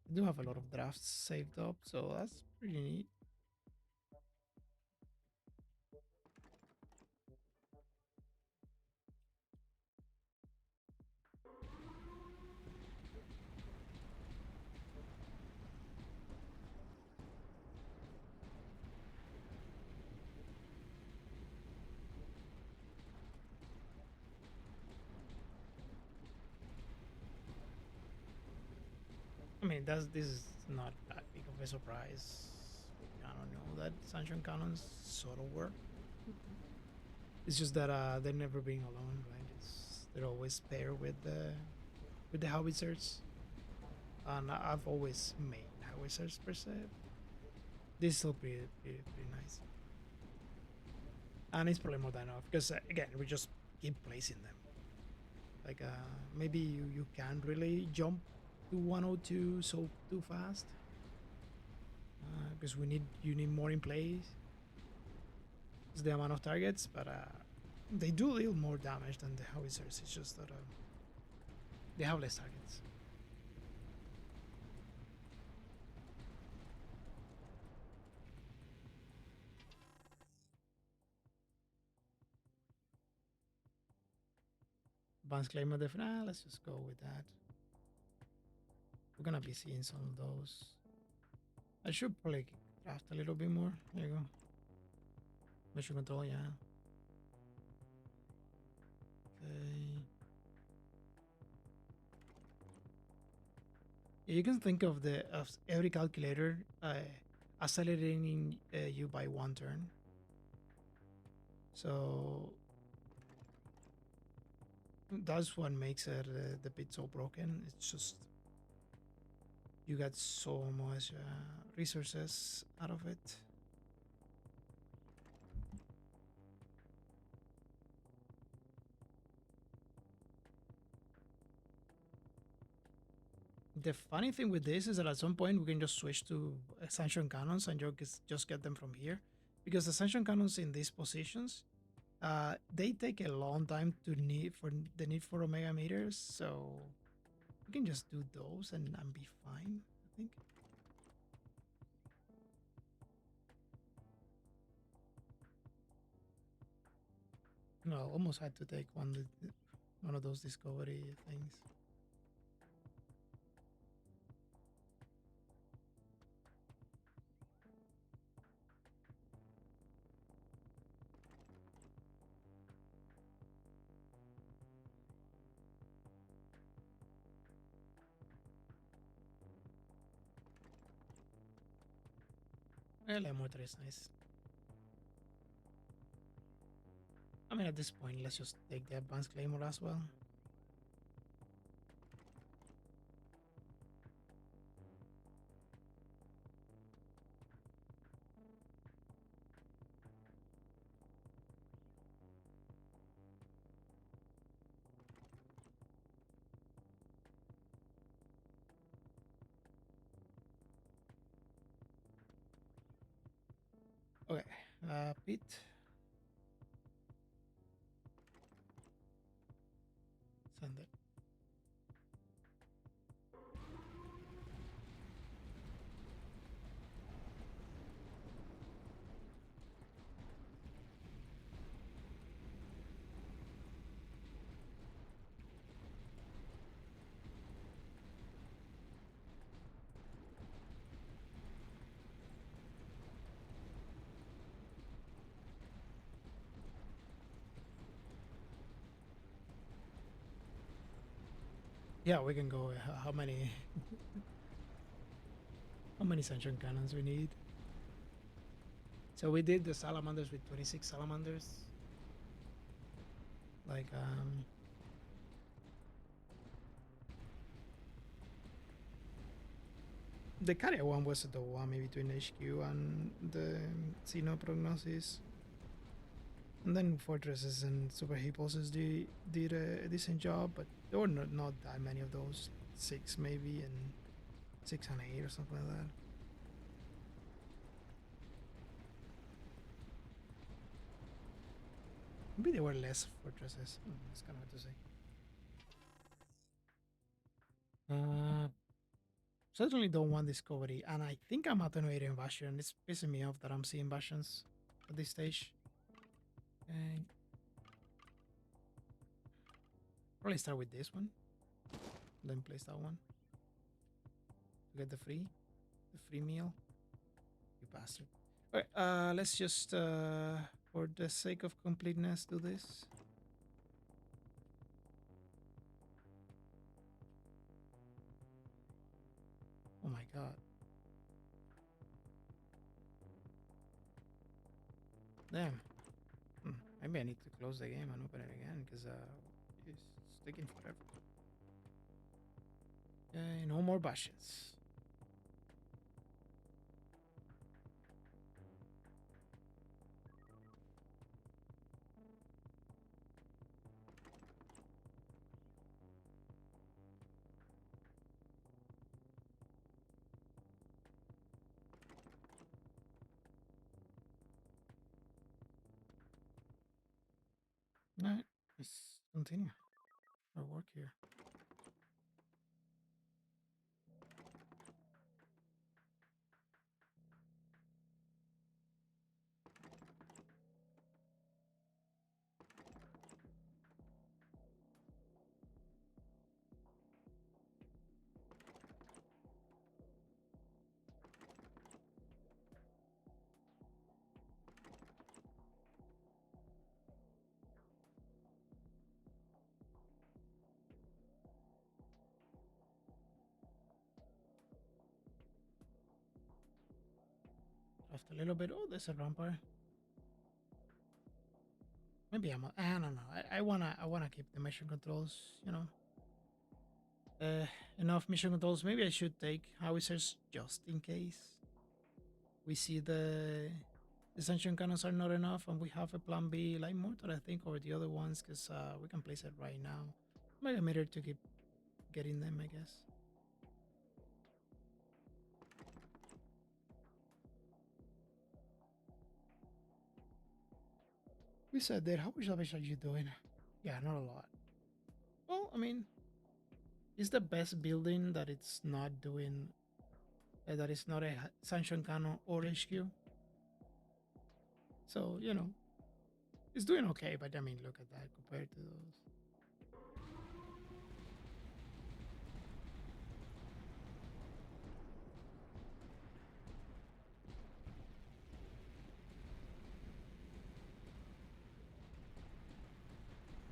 I do have a lot of drafts saved up, so that's pretty neat. I mean, this is not that big of a surprise. I don't know that Sanction Cannons sort of work. It's just that they're never being alone, right? They're always paired with the howitzers, and I've always made howitzers per se. This is still pretty nice, and it's probably more than enough because again we just keep placing them. Like maybe you can't really jump to 102 so too fast because you need more in place. It's the amount of targets, but they do deal more damage than the howitzers. It's just that they have less targets. Advanced claim defense. Let's just go with that. We're gonna be seeing some of those. I should probably draft a little bit more. There you go. Mission control, yeah. Okay. You can think of every calculator accelerating you by 1 turn. So that's what makes it the bit so broken. It's just you get so much resources out of it. The funny thing with this is that at some point we can just switch to Sanction Cannons and just get them from here, because the Sanction Cannons in these positions, they take a long time to need for Omega meters, so we can just do those and be fine, I think. No, almost had to take one of those discovery things. Well, motor is nice. I mean, at this point, let's just take the advanced claymore as well. Okay, Pete. Send it. Yeah, we can go. How many? How many Sanction Cannons we need? So we did the salamanders with 26 salamanders. Like the carrier one was the one between HQ and the Xeno prognosis. And then fortresses and super hipposes did a decent job, but there were not that many of those. 6 maybe, and 6 and 8 or something like that. Maybe there were less fortresses. It's kind of hard to say. Certainly don't want Discovery, and I think I'm attenuating Bastion. It's pissing me off that I'm seeing Bastions at this stage. Okay. Probably start with this one, then place that one to get the free meal. You bastard. Okay, let's just, for the sake of completeness, do this. Oh my god. Damn. Maybe I need to close the game and open it again because it's taking forever. Okay, no more bastions. Alright, let's continue our work here. Left a little bit. Oh, there's a vampire. Maybe I don't know. I wanna keep the mission controls. You know, enough mission controls. Maybe I should take howitzers just in case we see the Sanction Cannons are not enough and we have a plan B like mortar, I think, over the other ones because we can place it right now. Megameter to keep getting them, I guess. We said that. How much damage are you doing? Yeah, not a lot. Well, I mean, it's the best building that it's not doing, that is not a Sanction Cannon or HQ. So, you know, it's doing okay, but I mean, look at that compared to those.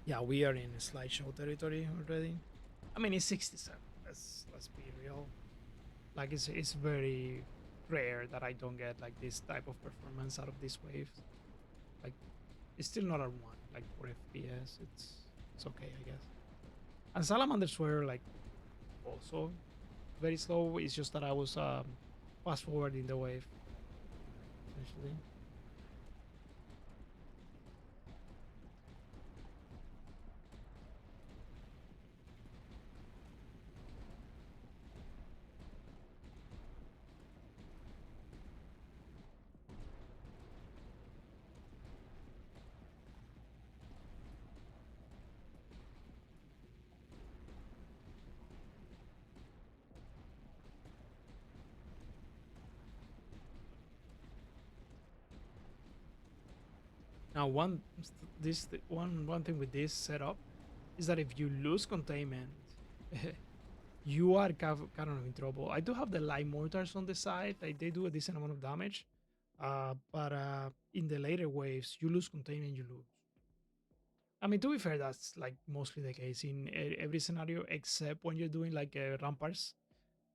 Yeah, we are in slideshow territory already. I mean, it's 67. Let's be real. Like, it's very rare that I don't get like this type of performance out of this wave. Like, it's still not a one. Like for FPS, it's okay, I guess. And salamanders were like also very slow. It's just that I was fast forwarding the wave essentially. Now, one thing with this setup is that if you lose containment, you are kind of in trouble. I do have the light mortars on the side; like they do a decent amount of damage. But in the later waves, you lose containment, you lose. I mean, to be fair, that's like mostly the case in every scenario, except when you're doing like ramparts.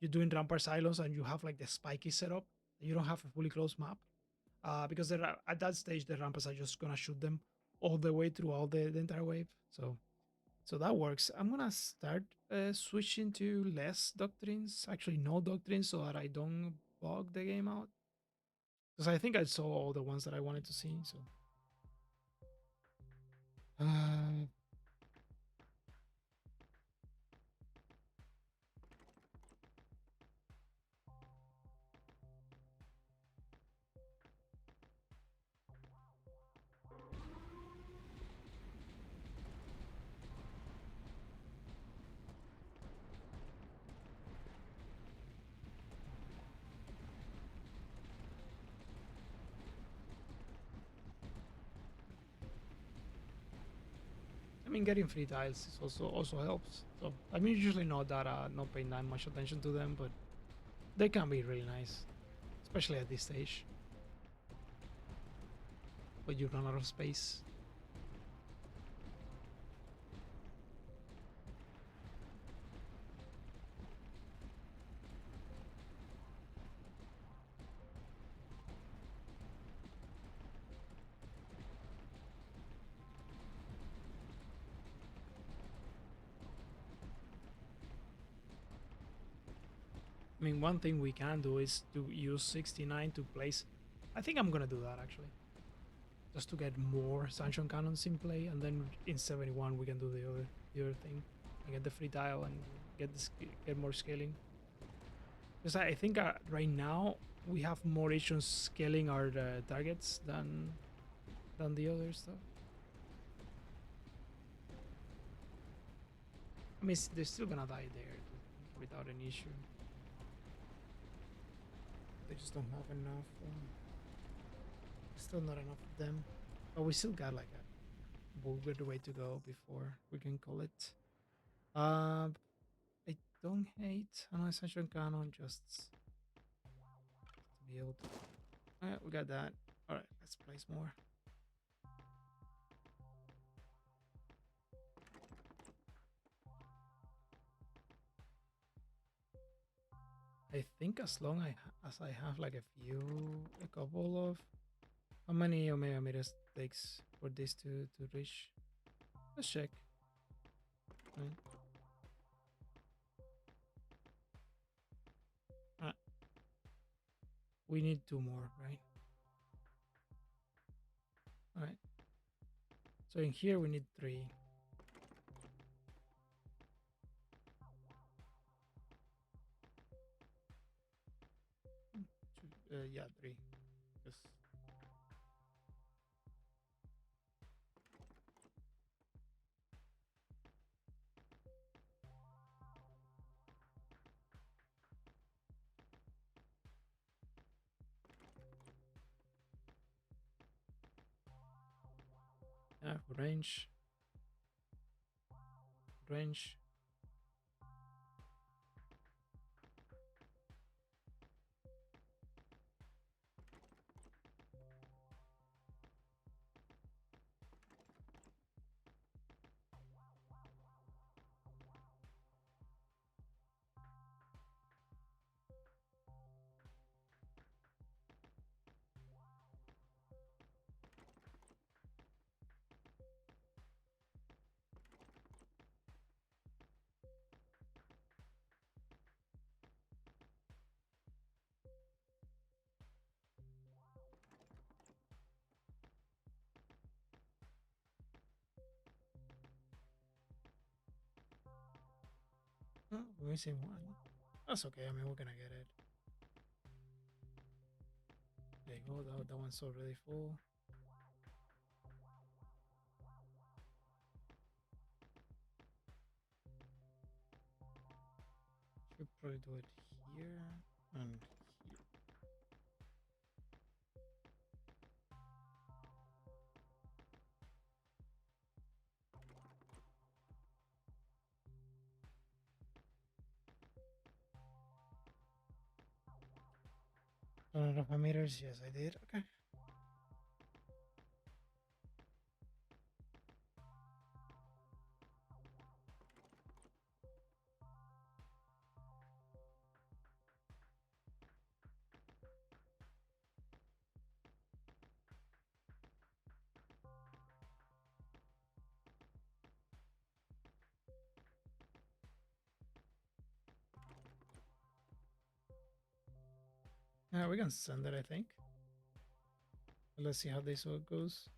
You're doing rampart silos and you have like the spiky setup. You don't have a fully closed map. Because at that stage the ramparts are just gonna shoot them all the way throughout the entire wave. So that works. I'm gonna start switching to less doctrines, actually no doctrines, so that I don't bog the game out. Because I think I saw all the ones that I wanted to see. So uh, mean, getting free tiles is also helps. So I mean, usually not paying that much attention to them, but they can be really nice, especially at this stage. But you run out of space. I mean, one thing we can do is to use 69 to place. I think I'm gonna do that actually, just to get more Sanction Cannons in play, and then in 71 we can do the other thing, and get the free tile and get more scaling. Because I think right now we have more issues scaling our targets than the other stuff. I mean, they're still gonna die there without an issue. They just don't have enough. Still not enough of them. But we still got like a good way to go before we can call it. I don't hate an Ascension Cannon, just to be able to. Alright, we got that. Alright, let's place more. I think as long as I have like a couple of how many Omega meters takes for this to reach. Let's check. Right. We need 2 more, right? Alright. So in here we need 3. Yeah, 3. Yes. Yeah, range. Range. Oh, we're missing 1. That's okay. I mean, we're gonna get it. There you go. That one's already full. Should probably do it here and here. Of meters, yes, I did. Okay. We can send it, I think. Let's see how this one goes.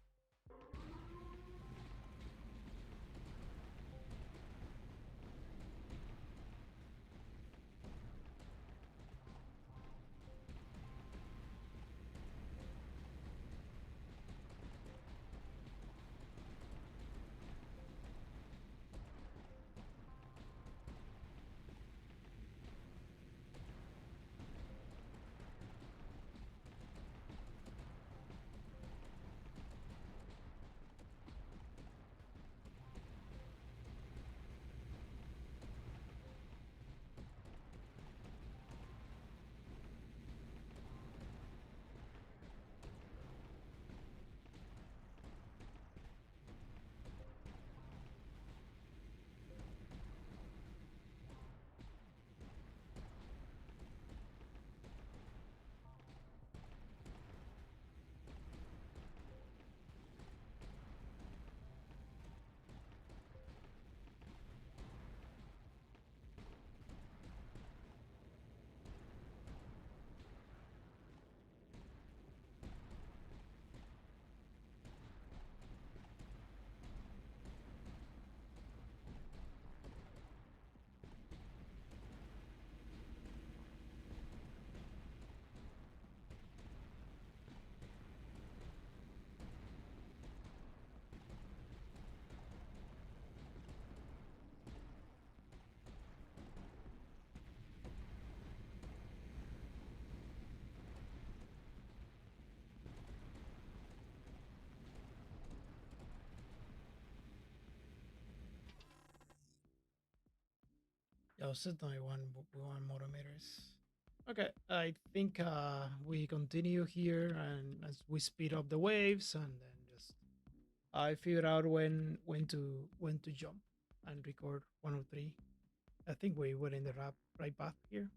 Yeah, certainly one motometers. Okay, I think we continue here, and as we speed up the waves, and then just I figure out when to jump and record 103. I think we were in the right path here.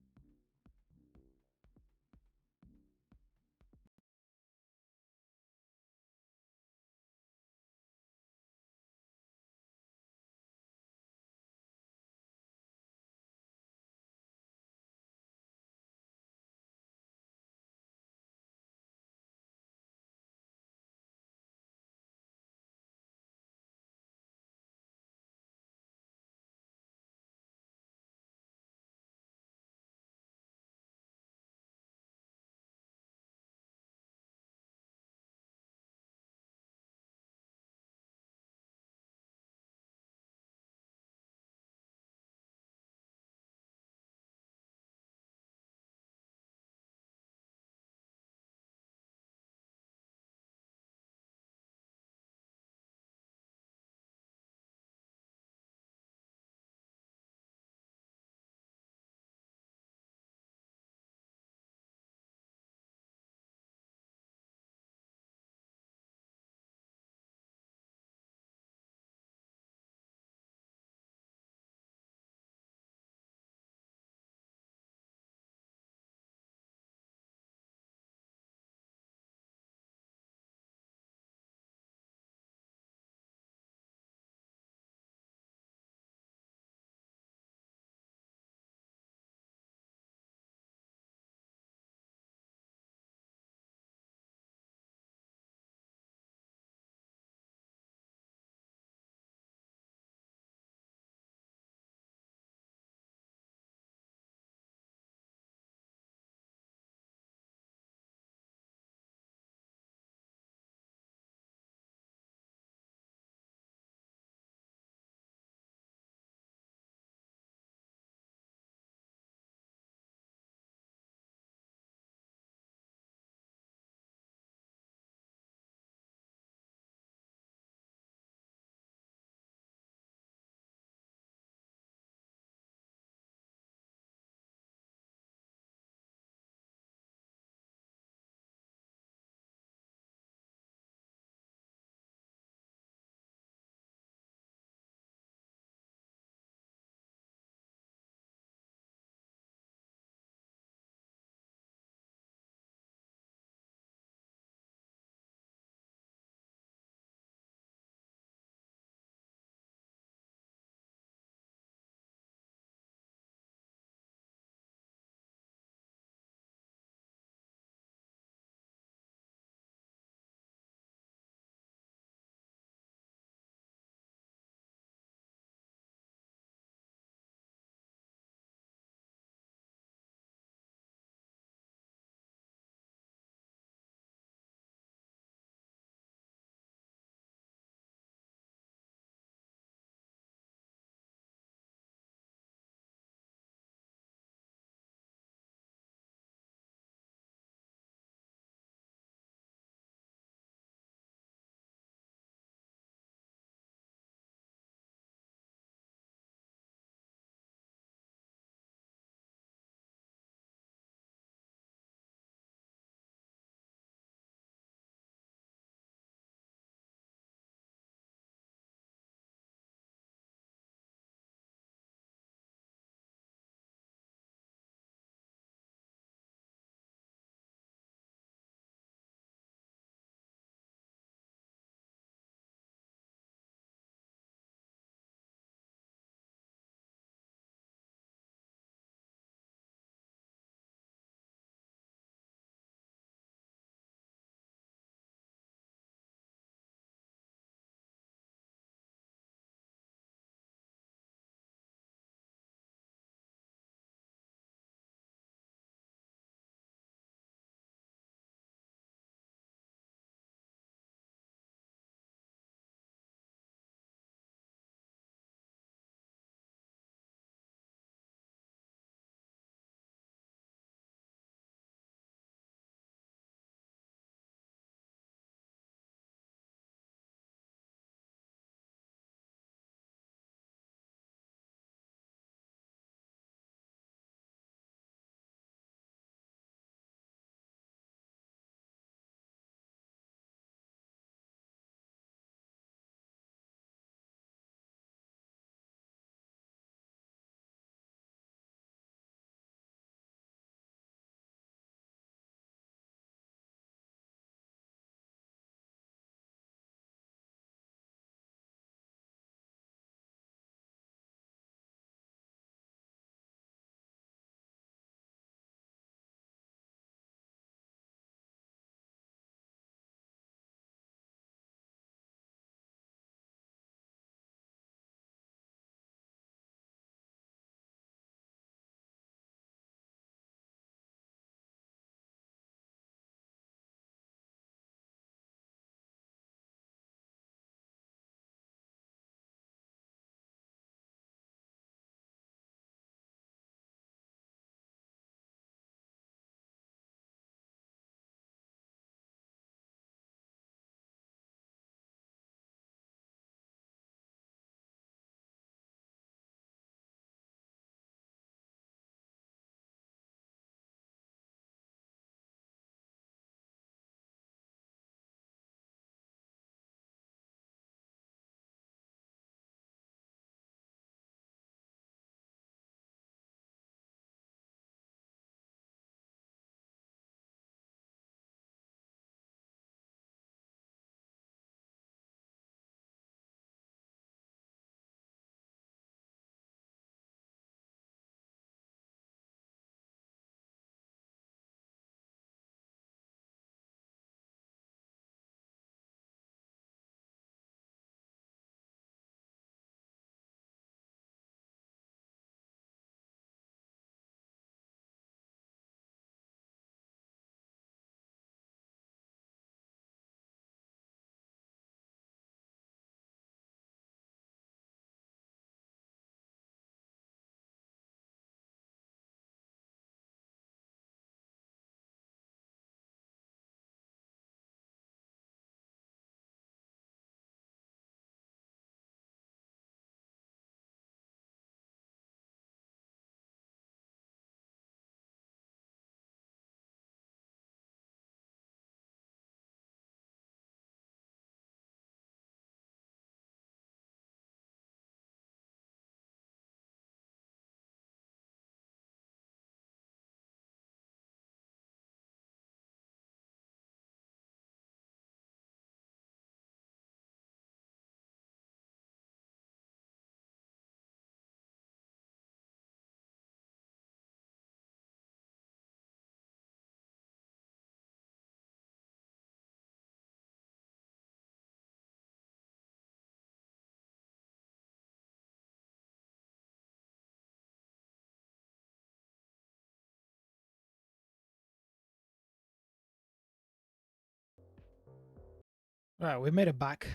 Right, we made it back,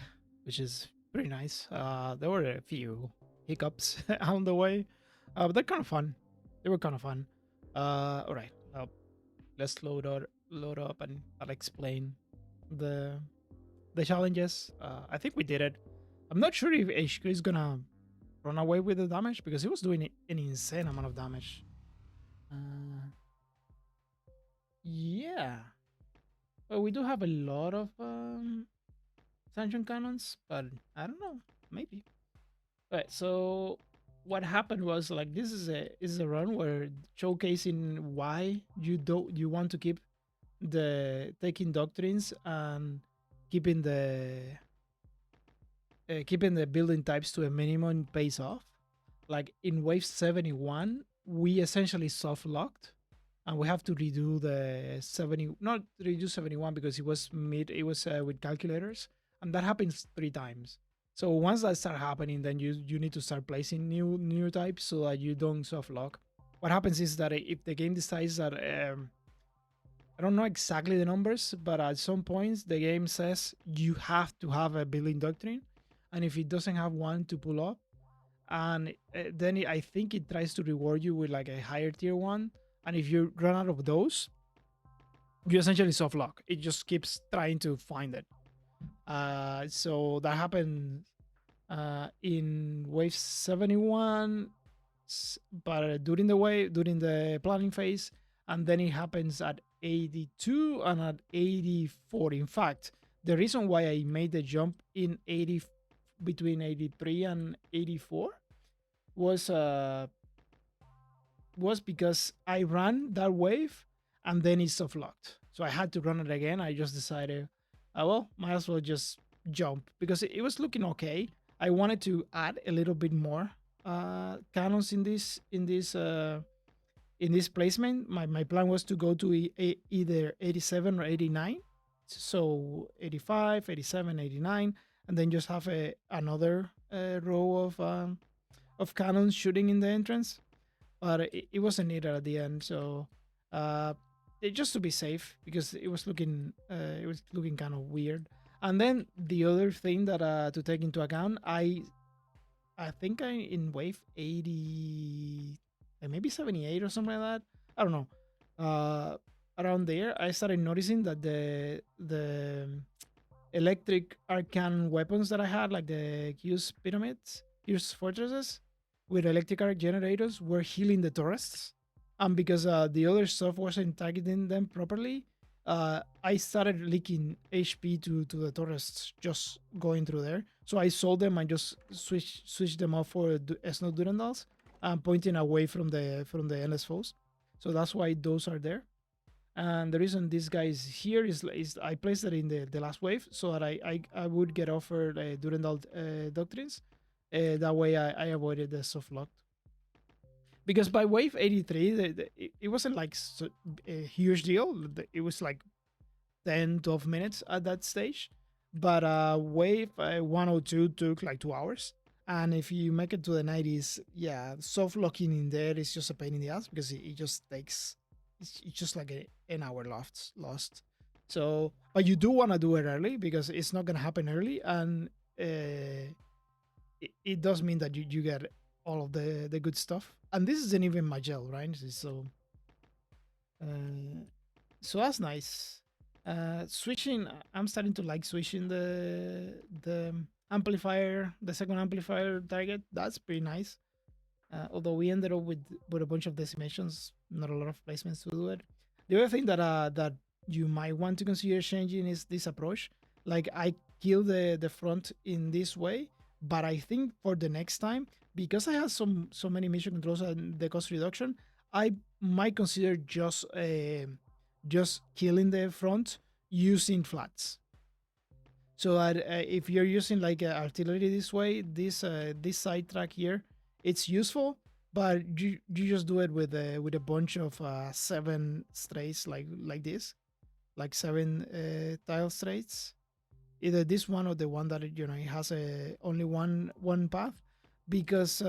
which is pretty nice. There were a few hiccups on the way, but they're kind of fun. They were kind of fun. All right, let's load up, and I'll explain the the challenges. I think we did it. I'm not sure if HQ is gonna run away with the damage because he was doing an insane amount of damage. Yeah, well, we do have a lot of Sanction Cannons, but I don't know, maybe. Right. So what happened was like this is a run where showcasing why you want to keep the taking doctrines and keeping the building types to a minimum pays off. Like in wave 71, we essentially soft locked and we have to redo the 70, not redo 71 because it was with calculators, and that happens 3 times. So once that start happening, then you need to start placing new types so that you don't soft lock. What happens is that if the game decides that I don't know exactly the numbers, but at some points the game says you have to have a building doctrine, and if it doesn't have one to pull up, and then I think it tries to reward you with like a higher tier one, and if you run out of those, you essentially soft lock. It just keeps trying to find it. So that happened in wave 71, but during the planning phase, and then it happens at 82 and at 84. In fact, the reason why I made the jump in 80 between 83 and 84 was because I ran that wave and then it soft locked. So I had to run it again. I just decided, well, might as well just jump because it was looking okay. I wanted to add a little bit more cannons in this placement. My plan was to go to either 87 or 89. So 85, 87, 89, and then just have another row of cannons shooting in the entrance. But it wasn't needed at the end, so just to be safe because it was looking kind of weird. And then the other thing that to take into account, I think I in wave 80, maybe 78 or something like that. I don't know. Around there, I started noticing that the electric arcane weapons that I had, like the Q's pyramids, Q's fortresses, with electric arc generators, were healing the Torrests. And because the other stuff wasn't targeting them properly, I started leaking HP to the Torrests just going through there. So I sold them and just switched them off for Snow Durandals and pointing away from the endless foes. So that's why those are there. And the reason this guy is here is I placed it in the last wave so that I would get offered Durandal doctrines. That way I avoided the soft lock. Because by wave 83, it wasn't like a huge deal. It was like 10, 12 minutes at that stage. But wave 102 took like 2 hours. And if you make it to the 90s, yeah, soft locking in there is just a pain in the ass because it just takes, it's just like an hour lost. So, but you do want to do it early because it's not going to happen early. And it does mean that you get all of the good stuff. And this isn't even my gel, right? So that's nice. Switching, I'm starting to like switching the amplifier, the second amplifier target. That's pretty nice. Although we ended up with a bunch of decimations, not a lot of placements to do it. The other thing that you might want to consider changing is this approach. Like I kill the front in this way, but I think for the next time, because I have so many mission controls and the cost reduction, I might consider just killing the front using flats. So that if you're using like artillery this way, this side track here, it's useful, but you just do it with a bunch of 7 strays like this, like 7 tile strays. Either this one or the one that it has only one path, because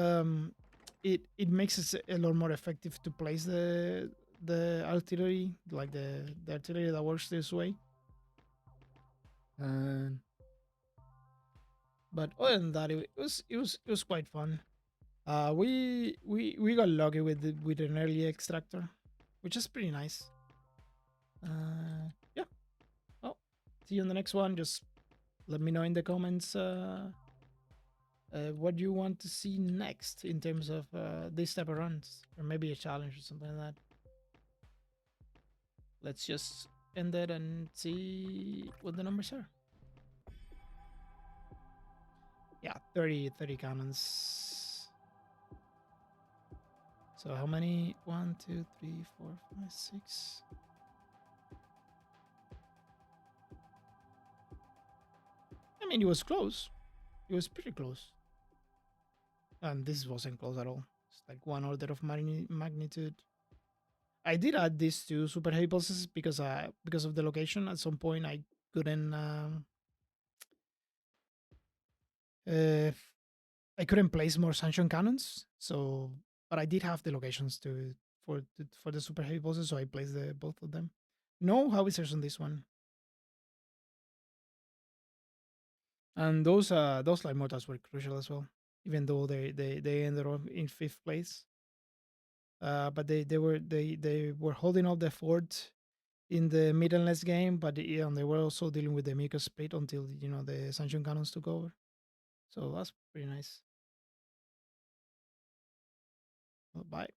it makes it a lot more effective to place the artillery, like the artillery that works this way. And But other than that, it was quite fun. We got lucky with with an early extractor, which is pretty nice. Yeah. Well, see you on the next one. Just let me know in the comments what you want to see next in terms of this type of runs, or maybe a challenge or something like that. Let's just end it and see what the numbers are. Yeah, 30 cannons. So how many? 1, 2, 3, 4, 5, 6. I mean, it was close. It was pretty close. And this wasn't close at all. It's like one order of magnitude. I did add these two super heavy pulses because of the location. At some point, I couldn't uh, I couldn't place more sanction cannons. So, but I did have the locations to for the super heavy pulses, so I placed the both of them. No howitzers on this one, and those light mortars were crucial as well. Even though they ended up in fifth place, but they were holding up the fort in the middleness game, but yeah, and they were also dealing with the Mucos split until the sanction cannons took over. So that's pretty nice. Well, bye.